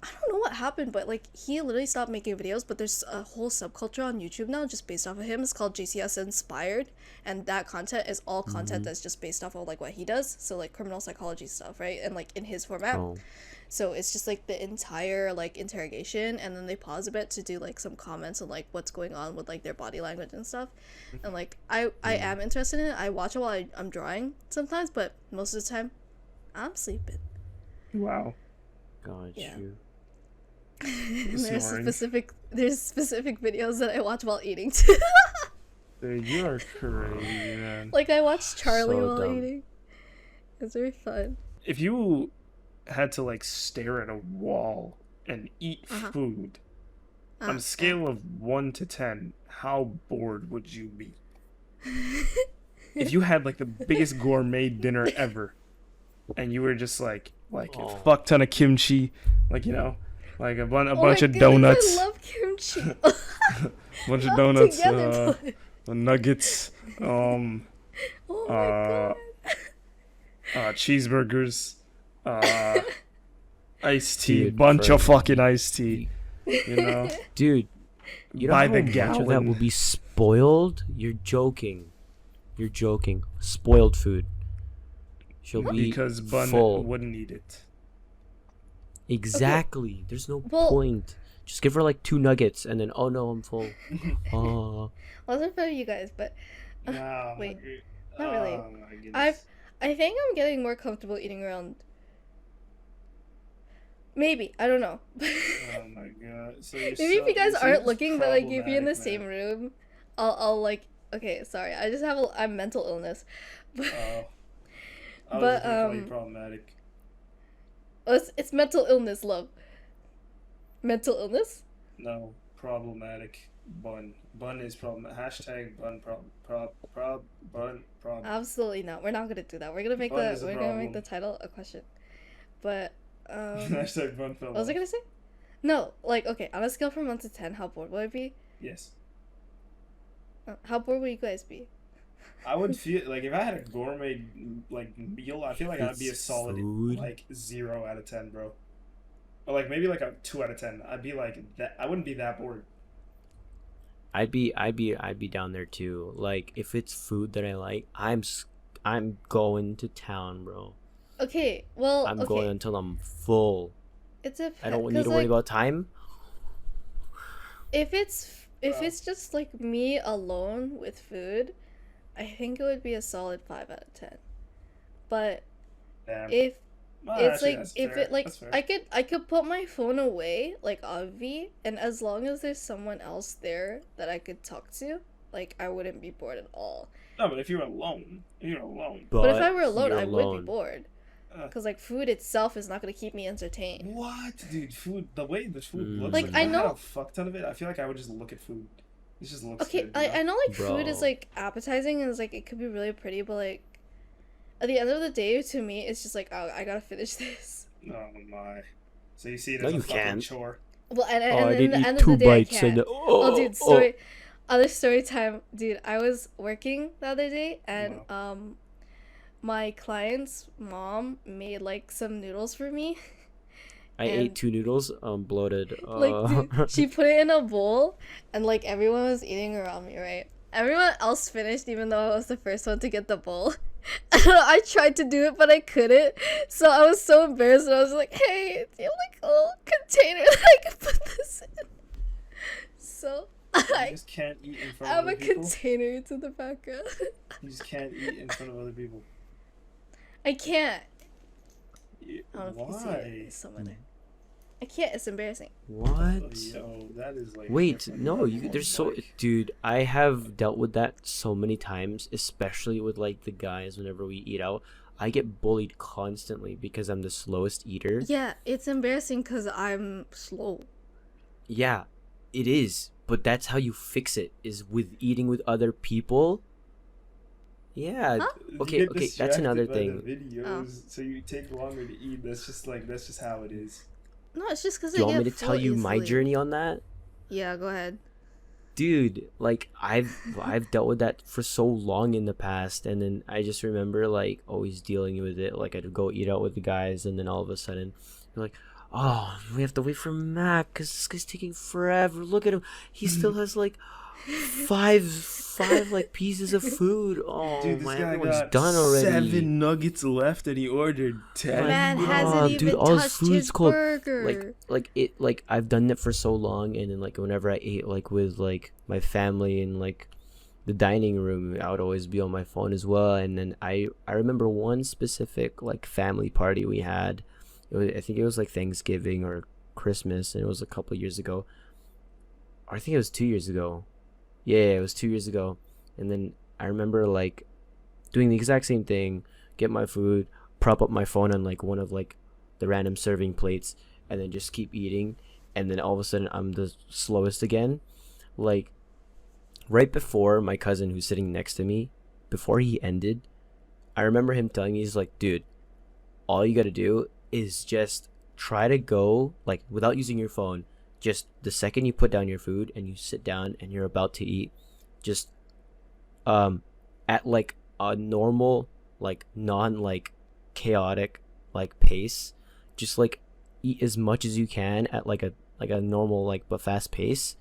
I don't know what happened, but like he literally stopped making videos. But there's a whole subculture on YouTube now just based off of him. It's called JCS Inspired, and that content is all content that's just based off of like what he does. So like criminal psychology stuff, right? And like in his format. Oh, So it's just like the entire like interrogation, and then they pause a bit to do like some comments on like what's going on with like their body language and stuff. And like I am interested in it. I watch it while I'm drawing sometimes, but most of the time I'm sleeping. Wow. got Yeah. you. Snoring. There's specific videos that I watch while eating too. Dude, you are crazy, man. Like I watch Charlie So while dumb. eating. It's very fun. If you had to like stare at a wall and eat food on a scale of 1 to 10, how bored would you be? If you had like the biggest gourmet dinner ever, and you were just like a fuck ton of kimchi, like, you know, like a bunch of donuts, I love kimchi. bunch of Not donuts, together, but- nuggets, Oh my god. cheeseburgers, iced tea, Dude, bunch of bro. fucking iced tea, you know, Dude, you know by how the much of that gallon. will be spoiled? You're joking. You're joking. Spoiled food. She'll be because Bun full. wouldn't eat it. Exactly. There's no Well- point. Just give her like 2 nuggets and then, oh no, I'm full. Oh. Wasn't for you guys, but No, wait, not really. oh my goodness. I think I'm getting more comfortable eating around. Maybe, I don't know. Oh my god. So Maybe if you guys aren't looking, but like if you're in the same room, I'll like. Okay, sorry. I just have I'm mental illness, but Oh. I was But, just gonna call you problematic. it's mental illness, love. Mental illness. No, problematic. Bun. Bun is problem. Hashtag bun bun problem. Absolutely not. We're not gonna do that. We're gonna make Fun is a we're gonna make the problem. title a question. But Hashtag bun fell what was I off. gonna say? No, like okay, on a scale from 1 to 10, how bored would I be? Yes. How bored would you guys be? I would feel like if I had a gourmet like meal, I feel like I'd be a It's solid food. like 0 out of 10, bro. Or like maybe like a 2 out of 10. I'd be like that. I wouldn't be that bored. I'd be down there too. Like if it's food that I like, I'm going to town, bro. Okay, well, I'm okay. going until I'm full. It's a I don't need to worry about time. if it's just like me alone with food, I think it would be a solid 5 out of 10. But Damn. if Well, it's actually, like that's if fair. it like That's fair. I could put my phone away like Avi, and as long as there's someone else there that I could talk to, like I wouldn't be bored at all. No, but if you're alone, you're alone. But if I were alone, you're I would be alone. bored. Uh, Because like food itself is not gonna keep me entertained. What, dude? Food. The way the food looks. Like, if I had know- a fuck ton of it. I feel like I would just look at food. It just looks Okay, good. You know? I know like food is Bro. like appetizing and it's like it could be really pretty, but like at the end of the day, to me, it's just like oh, I gotta finish this. Oh my. So you see it No, as a you fucking can't. chore. Well, and Oh, I and in didn't the eat end of 2 the day, I bites can't. and Oh, dude, story. Other story time, dude. I was working the other day, and my client's mom made like some noodles for me. I and- ate 2 noodles. I'm bloated. Like, dude, she put it in a bowl, and like everyone was eating around me, right? Everyone else finished, even though I was the first one to get the bowl. I tried to do it, but I couldn't. So I was so embarrassed, and I was like, "Hey, do you have like a little container that I can put this in?" So You I just can't eat in front have of a other people. container to the background. You just can't eat in front of other people. I can't. Yeah, I don't know if you can see it. why? It's somewhere there. I can't. It's embarrassing. What? Oh, yo, that is like. Wait, different no, level you of, there's so like- dude, I have dealt with that so many times, especially with like the guys whenever we eat out. I get bullied constantly because I'm the slowest eater. Yeah, it's embarrassing because I'm slow. Yeah, it is, but that's how you fix it is with eating with other people. Yeah. Huh? You Okay, get okay, that's distracted another by thing. The videos, so you take longer to eat. That's just how it is. No, it's just because Do you I want get me to tell full you my easily. journey on that? Yeah, go ahead. dude, like I've dealt with that for so long in the past, and then I just remember like always dealing with it. Like I'd go eat out with the guys, and then all of a sudden you're like, oh, we have to wait for Mac because this guy's taking forever. Look at him, he still has like five like pieces of food. Oh Dude, this my, guy everyone's got done already. 7 nuggets left, and he ordered 10. Man Oh, hasn't dude, even all his touched food's his cold. burger. Like I've done it for so long, and then like whenever I ate like with like my family in like the dining room, I would always be on my phone as well. And then I remember one specific like family party we had. I think it was like Thanksgiving or Christmas, and it was a couple years ago. Or I think it was 2 years ago. Yeah, it was 2 years ago. And then I remember like doing the exact same thing, get my food, prop up my phone on like one of like the random serving plates, and then just keep eating. And then all of a sudden I'm the slowest again. Like right before my cousin who's sitting next to me, before he ended, I remember him telling me, he's like, dude, all you gotta do is just try to go like without using your phone. Just the second you put down your food and you sit down and you're about to eat, just at like a normal, like non like chaotic like pace, just like eat as much as you can at like a normal like but fast pace,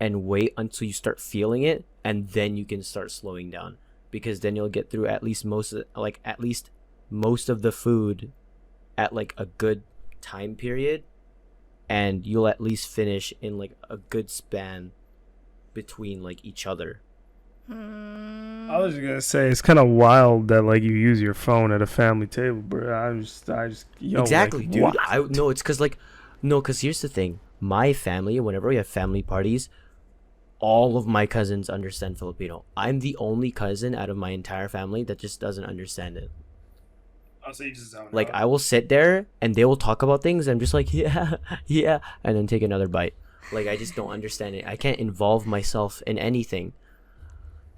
and wait until you start feeling it, and then you can start slowing down, because then you'll get through at least most of the food at like a good time period, and you'll at least finish in like a good span between like each other. I was just gonna say, it's kind of wild that like you use your phone at a family table, bro. I just yo, Exactly, like, dude. what? Because here's the thing. My family, whenever we have family parties, all of my cousins understand Filipino. I'm the only cousin out of my entire family that just doesn't understand it. Oh, so you just zone Like out. I will sit there and they will talk about things. I'm just like, yeah, yeah, and then take another bite. Like I just don't understand it. I can't involve myself in anything.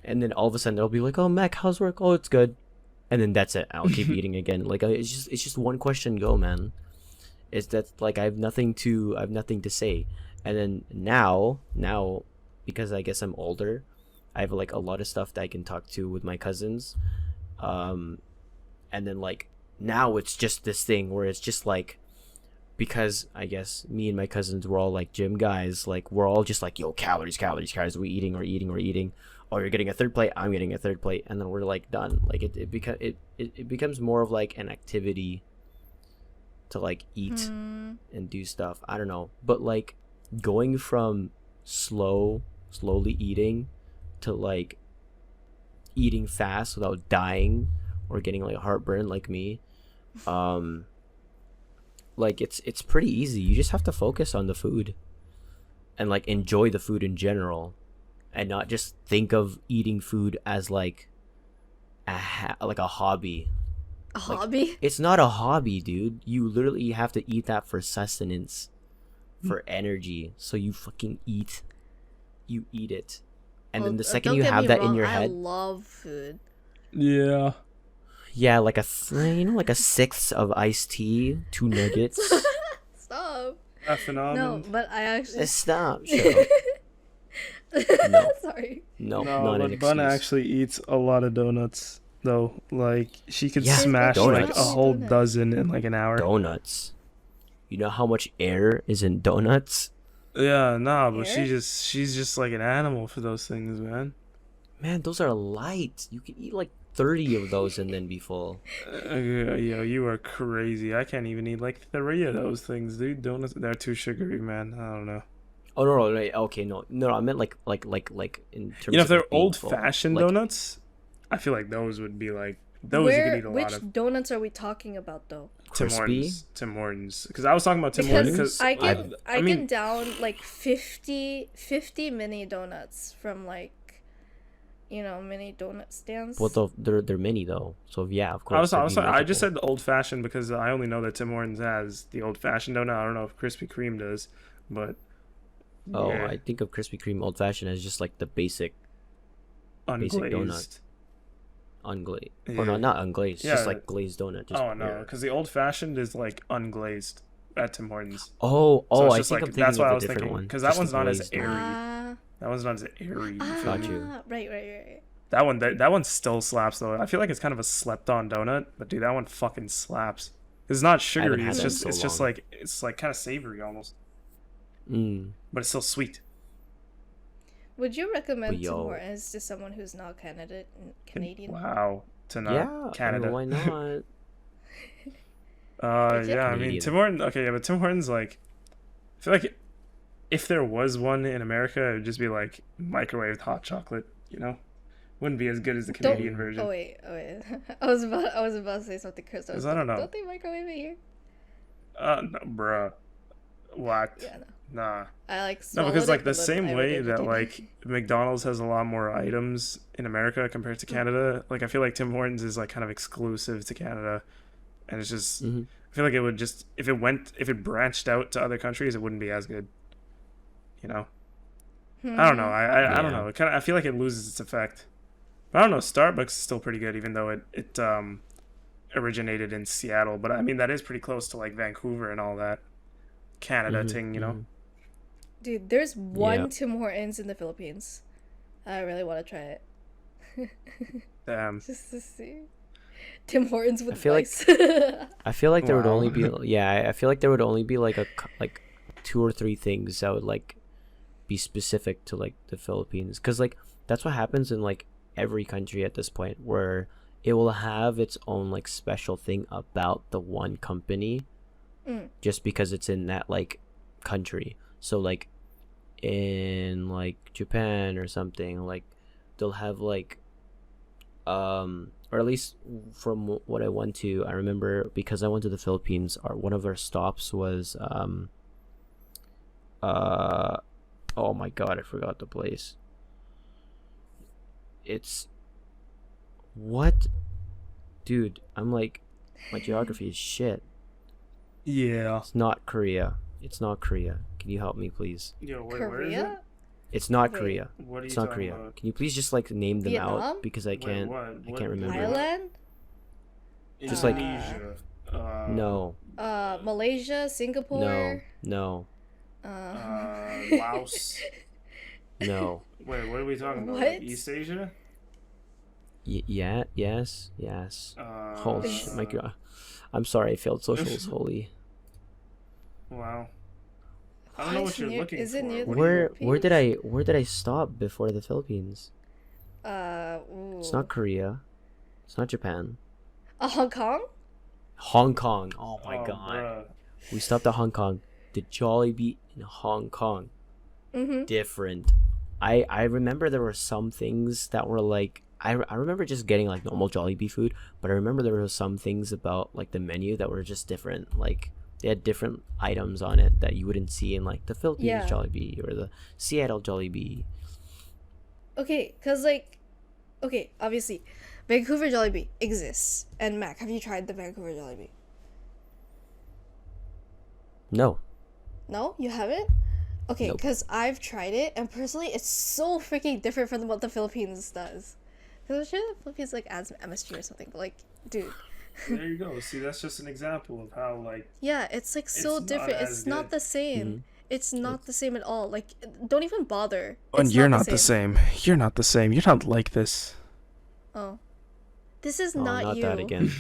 And then all of a sudden they'll be like, "Oh, Mac, how's work? Oh, it's good." And then that's it. I'll keep eating again. Like it's just one question go, man. It's that like I have nothing to say. And then now because I guess I'm older, I have like a lot of stuff that I can talk to with my cousins. And then like now it's just this thing where it's just like, because I guess me and my cousins were all like gym guys, like we're all just like, yo, calories, we're eating. Oh, you're getting a third plate, I'm getting a third plate, and then we're like done. Like it becomes more of like an activity to like eat and do stuff. I don't know, but like going from slowly eating to like eating fast without dying or getting like heartburn like me, like it's pretty easy. You just have to focus on the food and like enjoy the food in general, and not just think of eating food as like like a hobby. A hobby? It's not a hobby, dude. You literally have to eat that for sustenance, for energy. So you fucking eat. You eat it. And then the second Don't you get have me that wrong, in your I head, love food. Yeah. yeah, like like a sixth of iced tea, 2 nuggets. Stop. F and No, almond. but I actually. Stop. Shut up. No. Sorry. No, No, not an but Bunna excuse. actually eats a lot of donuts though. Like she could Yeah, smash donuts. like a whole Donuts. dozen in like an hour. Donuts. You know how much air is in donuts? Yeah, nah, but Air? she's just like an animal for those things, man. Man, those are light. You can eat like 30 of those and then be full. Yo, you are crazy. I can't even eat like 3 of those things, dude. Donuts, they're too sugary, man. I don't know. Oh no, right. Okay, no. I meant like in terms You know, if of they're like being full. old-fashioned Like, donuts, I feel like those would be like those you could eat a lot Which of. donuts are we talking about though? crispy. Tim Hortons. Because I was talking about Tim Hortons. Because Because I mean, can down like 50 mini donuts from like, mini donut stands. Well, they're mini though. So yeah, of course. I there'd was be I just multiple. said the old-fashioned because I only know that Tim Hortons has the old-fashioned donut. I don't know if Krispy Kreme does, but Oh, yeah, I think of Krispy Kreme old fashioned as just like the basic basic donut. unglazed. Unglazed. Yeah. Or no, not unglazed. Yeah. Just like glazed donut. Just Oh no, pure. because the old-fashioned is like unglazed at Tim Hortons. Oh, So it's I just think like I'm thinking that's of why I a was different thinking one. because that Just one's the not as glazed airy. one. That one's not as airy. You feel Got me? you. Right. That one still slaps though. I feel like it's kind of a slept on donut, but dude, that one fucking slaps. It's not I haven't sugary. had It's that in just so it's just long. like it's like kind of savory almost, Mm. but it's still sweet. Would you But recommend Tim yo, Hortons to someone who's not Canadian? Wow, to not yeah, I mean, Canada. why not? Would you? Yeah, I mean Canadian. Tim Hortons. Okay, yeah, but Tim Hortons like I feel like if there was one in America, it would just be like microwaved hot chocolate. You know, wouldn't be as good as the Don't. Canadian version. Oh wait. I was about to say something, Chris. Cause I don't know. Don't they microwave it here? No, bruh. What? Yeah, no. Nah. I like No, swallowed because it, like the but then same I way that regurgitated. like McDonald's has a lot more items in America compared to Canada, like I feel like Tim Hortons is like kind of exclusive to Canada, and it's just Hmm. I feel like it would just if it branched out to other countries, it wouldn't be as good. You know, I don't know. I don't Yeah. know. It kind of I feel like it loses its effect. But I don't know. Starbucks is still pretty good, even though it originated in Seattle. But I mean that is pretty close to like Vancouver and all that Canada Mhm, thing. You know. mhm. Dude, there's one Yeah. Tim Hortons in the Philippines. I really want to try it. Damn. Just to see. Tim Hortons with feel like- rice. I feel like there would Wow. only be I feel like there would only be like like 2 or 3 things that would like be specific to like the Philippines, because like that's what happens in like every country at this point, where it will have its own like special thing about the one company Mm. just because it's in that like country. So like in like Japan or something, like they'll have like or at least from what I went to, I remember because I went to the Philippines, one of our stops was oh my god, I forgot the place. It's what? Dude, I'm like, my geography is shit. Yeah. It's not Korea. It's not Korea. Can you help me, please? Yo, wait, where is it? Korea? It's not Wait, Korea. What are you It's not talking Korea. about? Can you please just like name them Vietnam? out, because I Wait, can't. what? I What- can't remember. Thailand? Just like- Indonesia. No, Malaysia, Singapore. no, Laos. no. Wait, what are we talking about? What? Like East Asia? Yeah, yes. Holy shit, my god. I'm sorry, I failed socials. Holy. Wow. I don't know what you're looking is for. it near the What are you Where did I stop before the Philippines? Ooh. It's not Korea. It's not Japan. Hong Kong? Hong Kong. Oh my Oh, god. bruh. We stopped at Hong Kong. The Jollibee in Hong Kong. Mm-hmm. Different. I remember there were some things that were like I remember just getting like normal Jollibee food, but I remember there were some things about like the menu that were just different. Like they had different items on it that you wouldn't see in like the Philippines Yeah. Jollibee or the Seattle Jollibee. Okay, okay, obviously, Vancouver Jollibee exists. And Mac, have you tried the Vancouver Jollibee? No. No, you haven't? Okay, Nope. because I've tried it, and personally, it's so freaking different from what the Philippines does. Because I'm sure the Philippines like adds MSG or something, but like, dude, There you go. See, that's just an example of how like yeah, it's like so It's not different. as It's not good. the same. Mhm. It's not the same at all. Like, don't even bother. And It's you're not the same. You're not the same. You're not like this. Oh, this is Oh, not you. that again.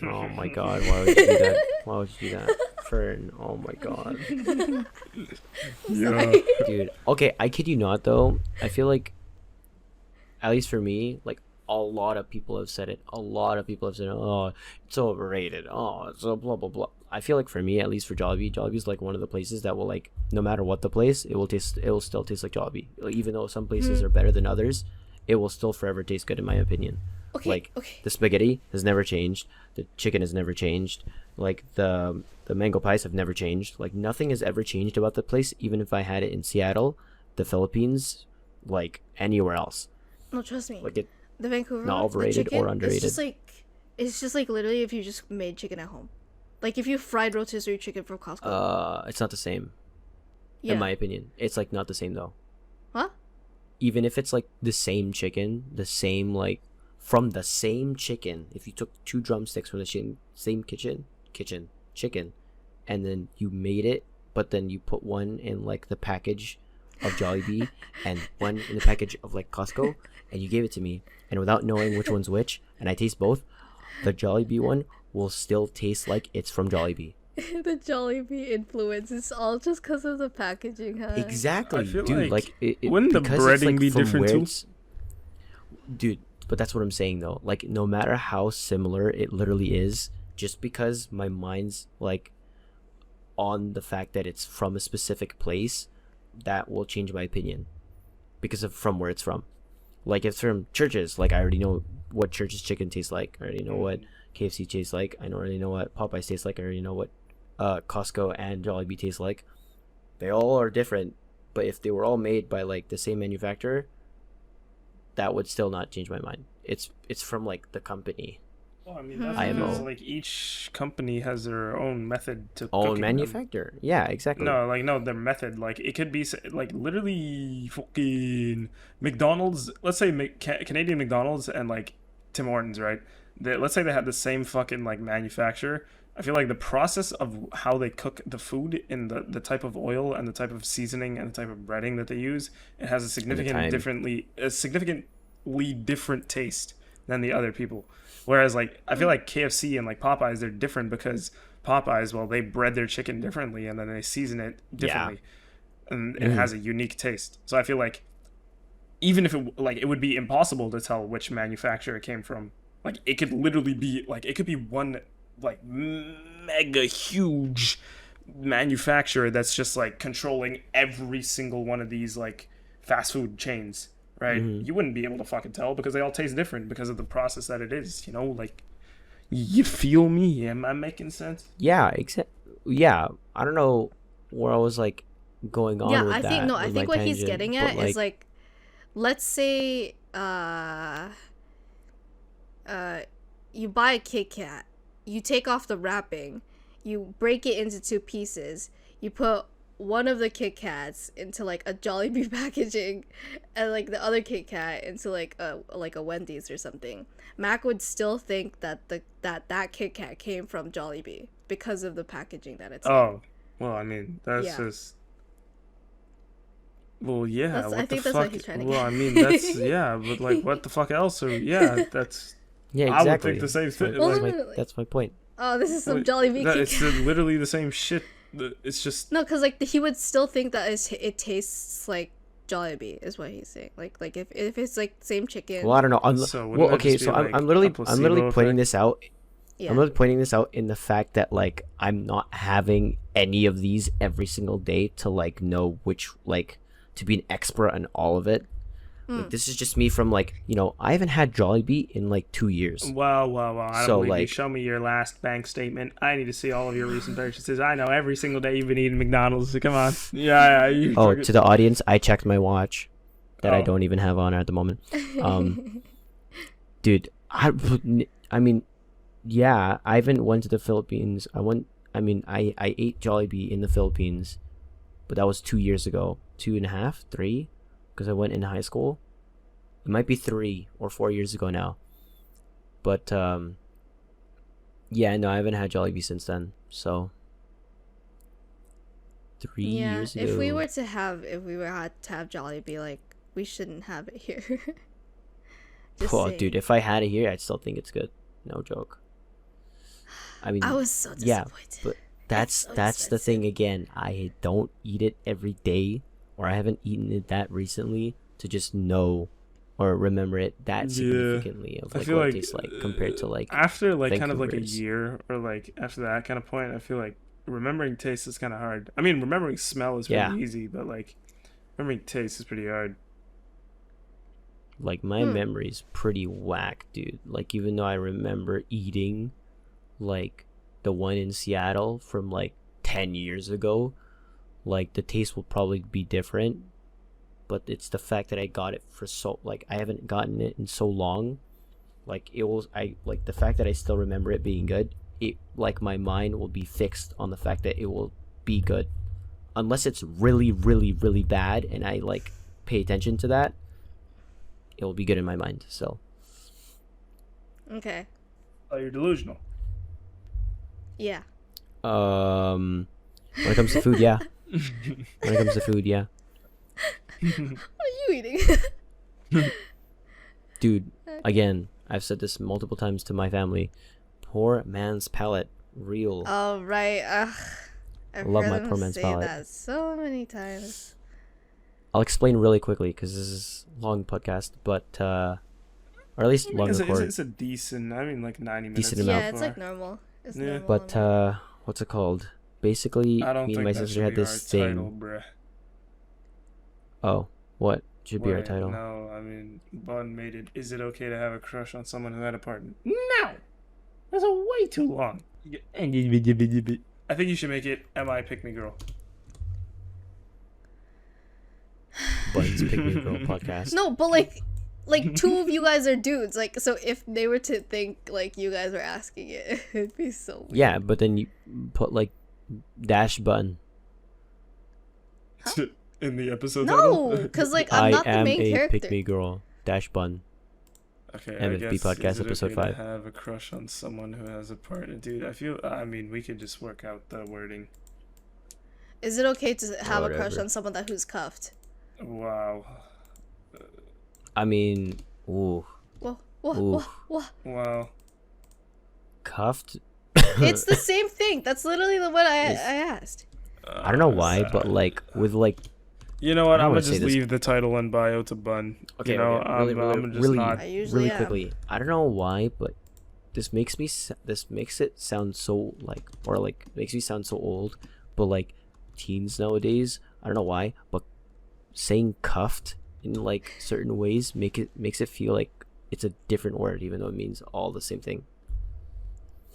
Oh my god, why would you do that? Why would you do that? Fern, oh my god. Yeah. Dude, okay, I kid you not though. I feel like, at least for me, like a lot of people have said it. A lot of people have said, "Oh, it's overrated. Oh, it's so blah blah blah." I feel like for me, at least for Jollibee, Jollibee is like one of the places that will like, no matter what the place, it will still taste like Jollibee. Like, even though some places are better than others, it will still forever taste good in my opinion. Okay, Like okay. the spaghetti has never changed. The chicken has never changed. Like the mango pies have never changed. Like nothing has ever changed about the place, even if I had it in Seattle, the Philippines, like anywhere else. No, trust me. Like it The Vancouver Not one, overrated the chicken, or underrated. It's just like literally if you just made chicken at home. Like if you fried rotisserie chicken from Costco. it's not the same. Yeah. In my opinion. It's like not the same though. Huh? Even if it's like the same chicken, the same like from the same chicken, if you took 2 drumsticks from the same chicken, and then you made it, but then you put one in like the package of Jollibee and one in the package of like Costco, and you gave it to me, and without knowing which one's which, and I taste both, the Jollibee one will still taste like it's from Jollibee. The Jollibee influence is all just because of the packaging, huh? Exactly, I feel dude. like It wouldn't the because it's, breading like, be from different where too? it's- dude. But that's what I'm saying though. Like, no matter how similar it literally is, just because my mind's like on the fact that it's from a specific place, that will change my opinion because of from where it's from. Like, if it's from Church's, like I already know what Church's chicken tastes like. I already know what KFC tastes like. I already know what Popeyes tastes like. I already know what Costco and Jollibee taste like. They all are different, but if they were all made by like the same manufacturer, that would still not change my mind. It's from like the company, Well, I mean, that's IMO. because like each company has their own method to own cooking them. manufacturer. Yeah, exactly. No, their method. Like it could be like literally fucking McDonald's. Let's say Canadian McDonald's and like Tim Hortons, right? Let's say they had the same fucking like manufacturer. I feel like the process of how they cook the food in the type of oil and the type of seasoning and the type of breading that they use, it has a time. significantly different taste than the other people. Whereas like I feel like KFC and like Popeyes, they're different because Popeyes, well, they bread their chicken differently and then they season it differently, and it has a unique taste. So I feel like even if it would be impossible to tell which manufacturer it came from. Like it could literally be like it could be one like mega huge manufacturer that's just like controlling every single one of these like fast food chains, right? You wouldn't be able to fucking tell because they all taste different because of the process that it is, like you feel me? Am I making sense? Yeah, yeah. I don't know where I was like going on with I that. think no, I with think my what he's tangent, getting but, at is like, let's say you buy a Kit Kat, you take off the wrapping, you break it into two pieces, you put one of the Kit Kats into like a Jollibee packaging, and like the other Kit Kat into like a Wendy's or something. Mac would still think that that Kit Kat came from Jollibee because of the packaging that it's in. Oh, well, I mean, that's Yeah. just. Well, yeah. That's- What I the think that's fuck? what he's trying to Well, get. I mean, that's yeah, but like, what the fuck else? Or yeah, that's. yeah, I would exactly. think the same thing. That's Like, my, that's my point. Oh, this is some Wait, Jollibee Kit it's Kat. literally the same shit. It's just. No, because like he would still think that it tastes like Jollibee is what he's saying. Like if it's like same chicken. Well, I don't know. So wouldn't Well, that okay, just be, so like, I'm literally a placebo pointing effect? this out. Yeah. I'm really pointing this out in the fact that like I'm not having any of these every single day to like know which like to be an expert on all of it. Like this is just me from like I haven't had Jollibee in like 2 years. Wow. I don't So, believe you. like- Show me your last bank statement. I need to see all of your recent purchases. I know every single day you've been eating McDonald's. Come on. Yeah. You Oh, fucking- to the audience, I checked my watch that I Oh. don't even have on at the moment. Dude, I mean, yeah, I haven't went to the Philippines. I ate Jollibee in the Philippines, but that was 2 years ago, 2.5, 3, because I went in high school. It might be 3 or 4 years ago now. But yeah, no, I haven't had Jollibee since then. So 3 Yeah, years ago. if we were to have Jollibee, like we shouldn't have it here. Just Oh, saying. dude, if I had it here, I'd still think it's good. No joke. I mean, I was so yeah, disappointed. but that's so the thing again. I don't eat it every day, or I haven't eaten it that recently to just know or remember it that Yeah. significantly of I like feel what like it tastes like compared to like after like kind of like a Vancouver's. year or like after that kind of point, I feel like remembering taste is kind of hard. I mean, remembering smell is pretty Yeah. easy, but like remembering taste is pretty hard. like my memory's pretty whack, dude. Like even though I remember eating like the one in Seattle from like 10 years ago, like the taste will probably be different, but it's the fact that I got it for so like I haven't gotten it in so long. Like it was like the fact that I still remember it being good. It like my mind will be fixed on the fact that it will be good, unless it's really really really bad and I like pay attention to that. It will be good in my mind. So Okay. Oh, you're delusional. Yeah. when it comes to food, yeah. When it comes to food, yeah. What are you eating? Dude, again, I've said this multiple times to my family. Poor man's palate. Real. Oh, right. I've Love heard my them poor man's say palate. that so many times. I'll explain really quickly because this is a long podcast, but or at least long record. It's a decent. I mean, like 90 minutes. Decent amount. Yeah, it's like normal. It's Yeah. normal. But what's it called? Basically, I don't me and think my that sister should had be this our thing. title, bruh. Oh, what should be our Wait, title? No, I mean, Bun made it. Is it okay to have a crush on someone who had a partner? No! That's a way too long. I think you should make it Am I Pick Me Girl? Buns Pick Me Girl podcast. No, but like two of you guys are dudes. Like, so if they were to think like you guys were asking it, it'd be so weird. Yeah, but then you put like dash bun. In the episode No, title? because like I'm I not the am main a character. pick me girl dash bun. Okay, MFB I guess, podcast, is it episode okay 5. to have a crush on someone who has a partner? Dude, I mean, we could just work out the wording. Is it okay to have a crush Whatever. on someone who's cuffed? Wow. I mean, ooh, What? Ooh. What? Wow. cuffed. It's the same thing. That's literally what I asked. I don't know why, but like with like You know what? I don't I'm wanna gonna say just this. leave the title and bio to Bun. Okay, you know, okay. I'm just really, not. I usually really am. quickly. I don't know why, but this makes it sound so like, or like makes me sound so old. But like teens nowadays, I don't know why, but saying cuffed in like certain ways makes it feel like it's a different word, even though it means all the same thing.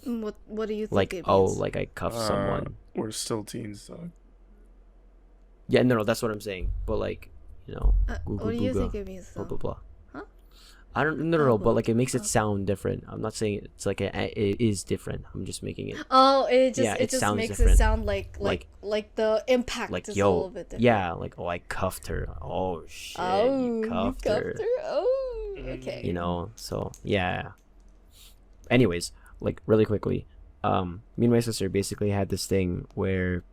What do you think Like it oh, means? like I cuffed someone. We're still teens, dog. Yeah, no, that's what I'm saying. But like, you know, What do you think it means blah though? blah blah. Huh? I don't no, but like it makes it Oh. sound different. I'm not saying it's like it is different. I'm just making it Oh, it Yeah, it just sounds makes different. it sound like the impact like is a yo, little bit different. yeah, like oh I cuffed her. Oh shit, Oh, you cuffed her. Oh, okay. You know, so yeah. Anyways, like really quickly, me and my sister basically had this thing where,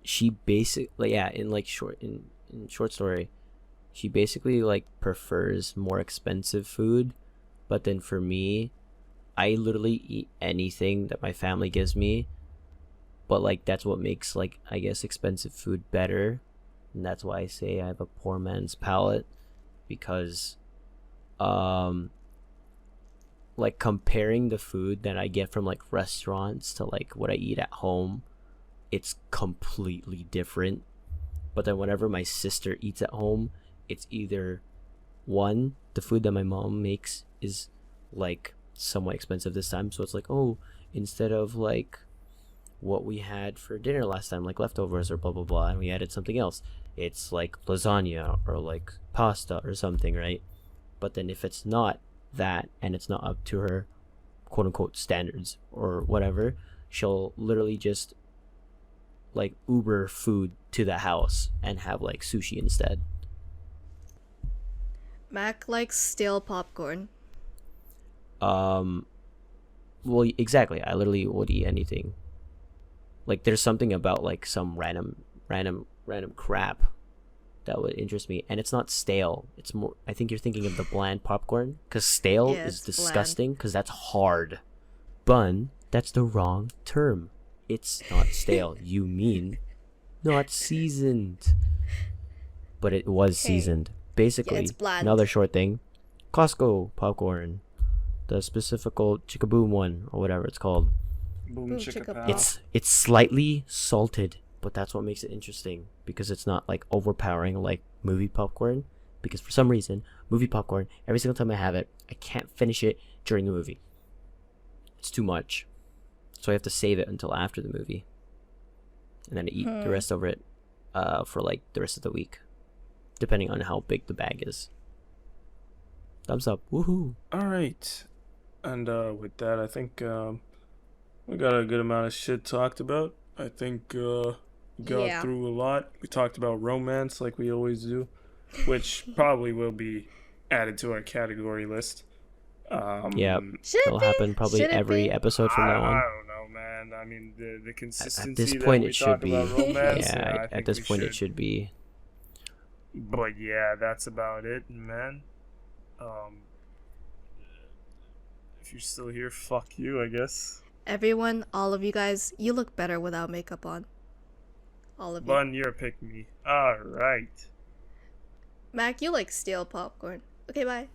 she basically in short story, she basically like prefers more expensive food, but then for me, I literally eat anything that my family gives me, but like that's what makes like I guess expensive food better, and that's why I say I have a poor man's palate, because like comparing the food that I get from like restaurants to like what I eat at home, it's completely different. But then whenever my sister eats at home, it's either one, the food that my mom makes is like somewhat expensive this time, so it's like, oh, instead of like what we had for dinner last time, like leftovers or blah blah blah, and we added something else, it's like lasagna or like pasta or something, right? But then if it's not that and it's not up to her quote unquote standards or whatever, she'll literally just like Uber food to the house and have like sushi instead. Mac likes stale popcorn. Well, exactly, I literally would eat anything. Like there's something about like some random crap that would interest me, and it's not stale. It's more, I think you're thinking of the bland popcorn, because stale Yeah, is it's disgusting, because that's hard. Bun, that's the wrong term. It's not stale. You mean not seasoned. But it was seasoned. Basically, it's bland. another short thing, Costco popcorn, the specifical Chickaboom one or whatever it's called. Boom, Boom, chicka chicka pow. pow. It's slightly salted, but that's what makes it interesting, because it's not like overpowering like movie popcorn. Because for some reason, movie popcorn, every single time I have it, I can't finish it during the movie. It's too much, so I have to save it until after the movie, and then I eat the rest of it for like the rest of the week, depending on how big the bag is. Thumbs up, woohoo! All right, and with that, I think we got a good amount of shit talked about. I think we got Yeah. through a lot. We talked about romance like we always do, which probably will be added to our category list. Yeah, Should it it'll be? happen probably Should it every be? episode from now I on. don't know, man. man. I mean, the At consistency this that point, we it should talk be. about romance. Yeah, I at think this we point, should. it should be. But yeah, that's about it, man. Um, if you're still here, fuck you, I guess. Everyone, all of you guys, you look better without makeup on. All of you. Bun, you're a pick me. All right. Mac, you like stale popcorn. Okay, bye.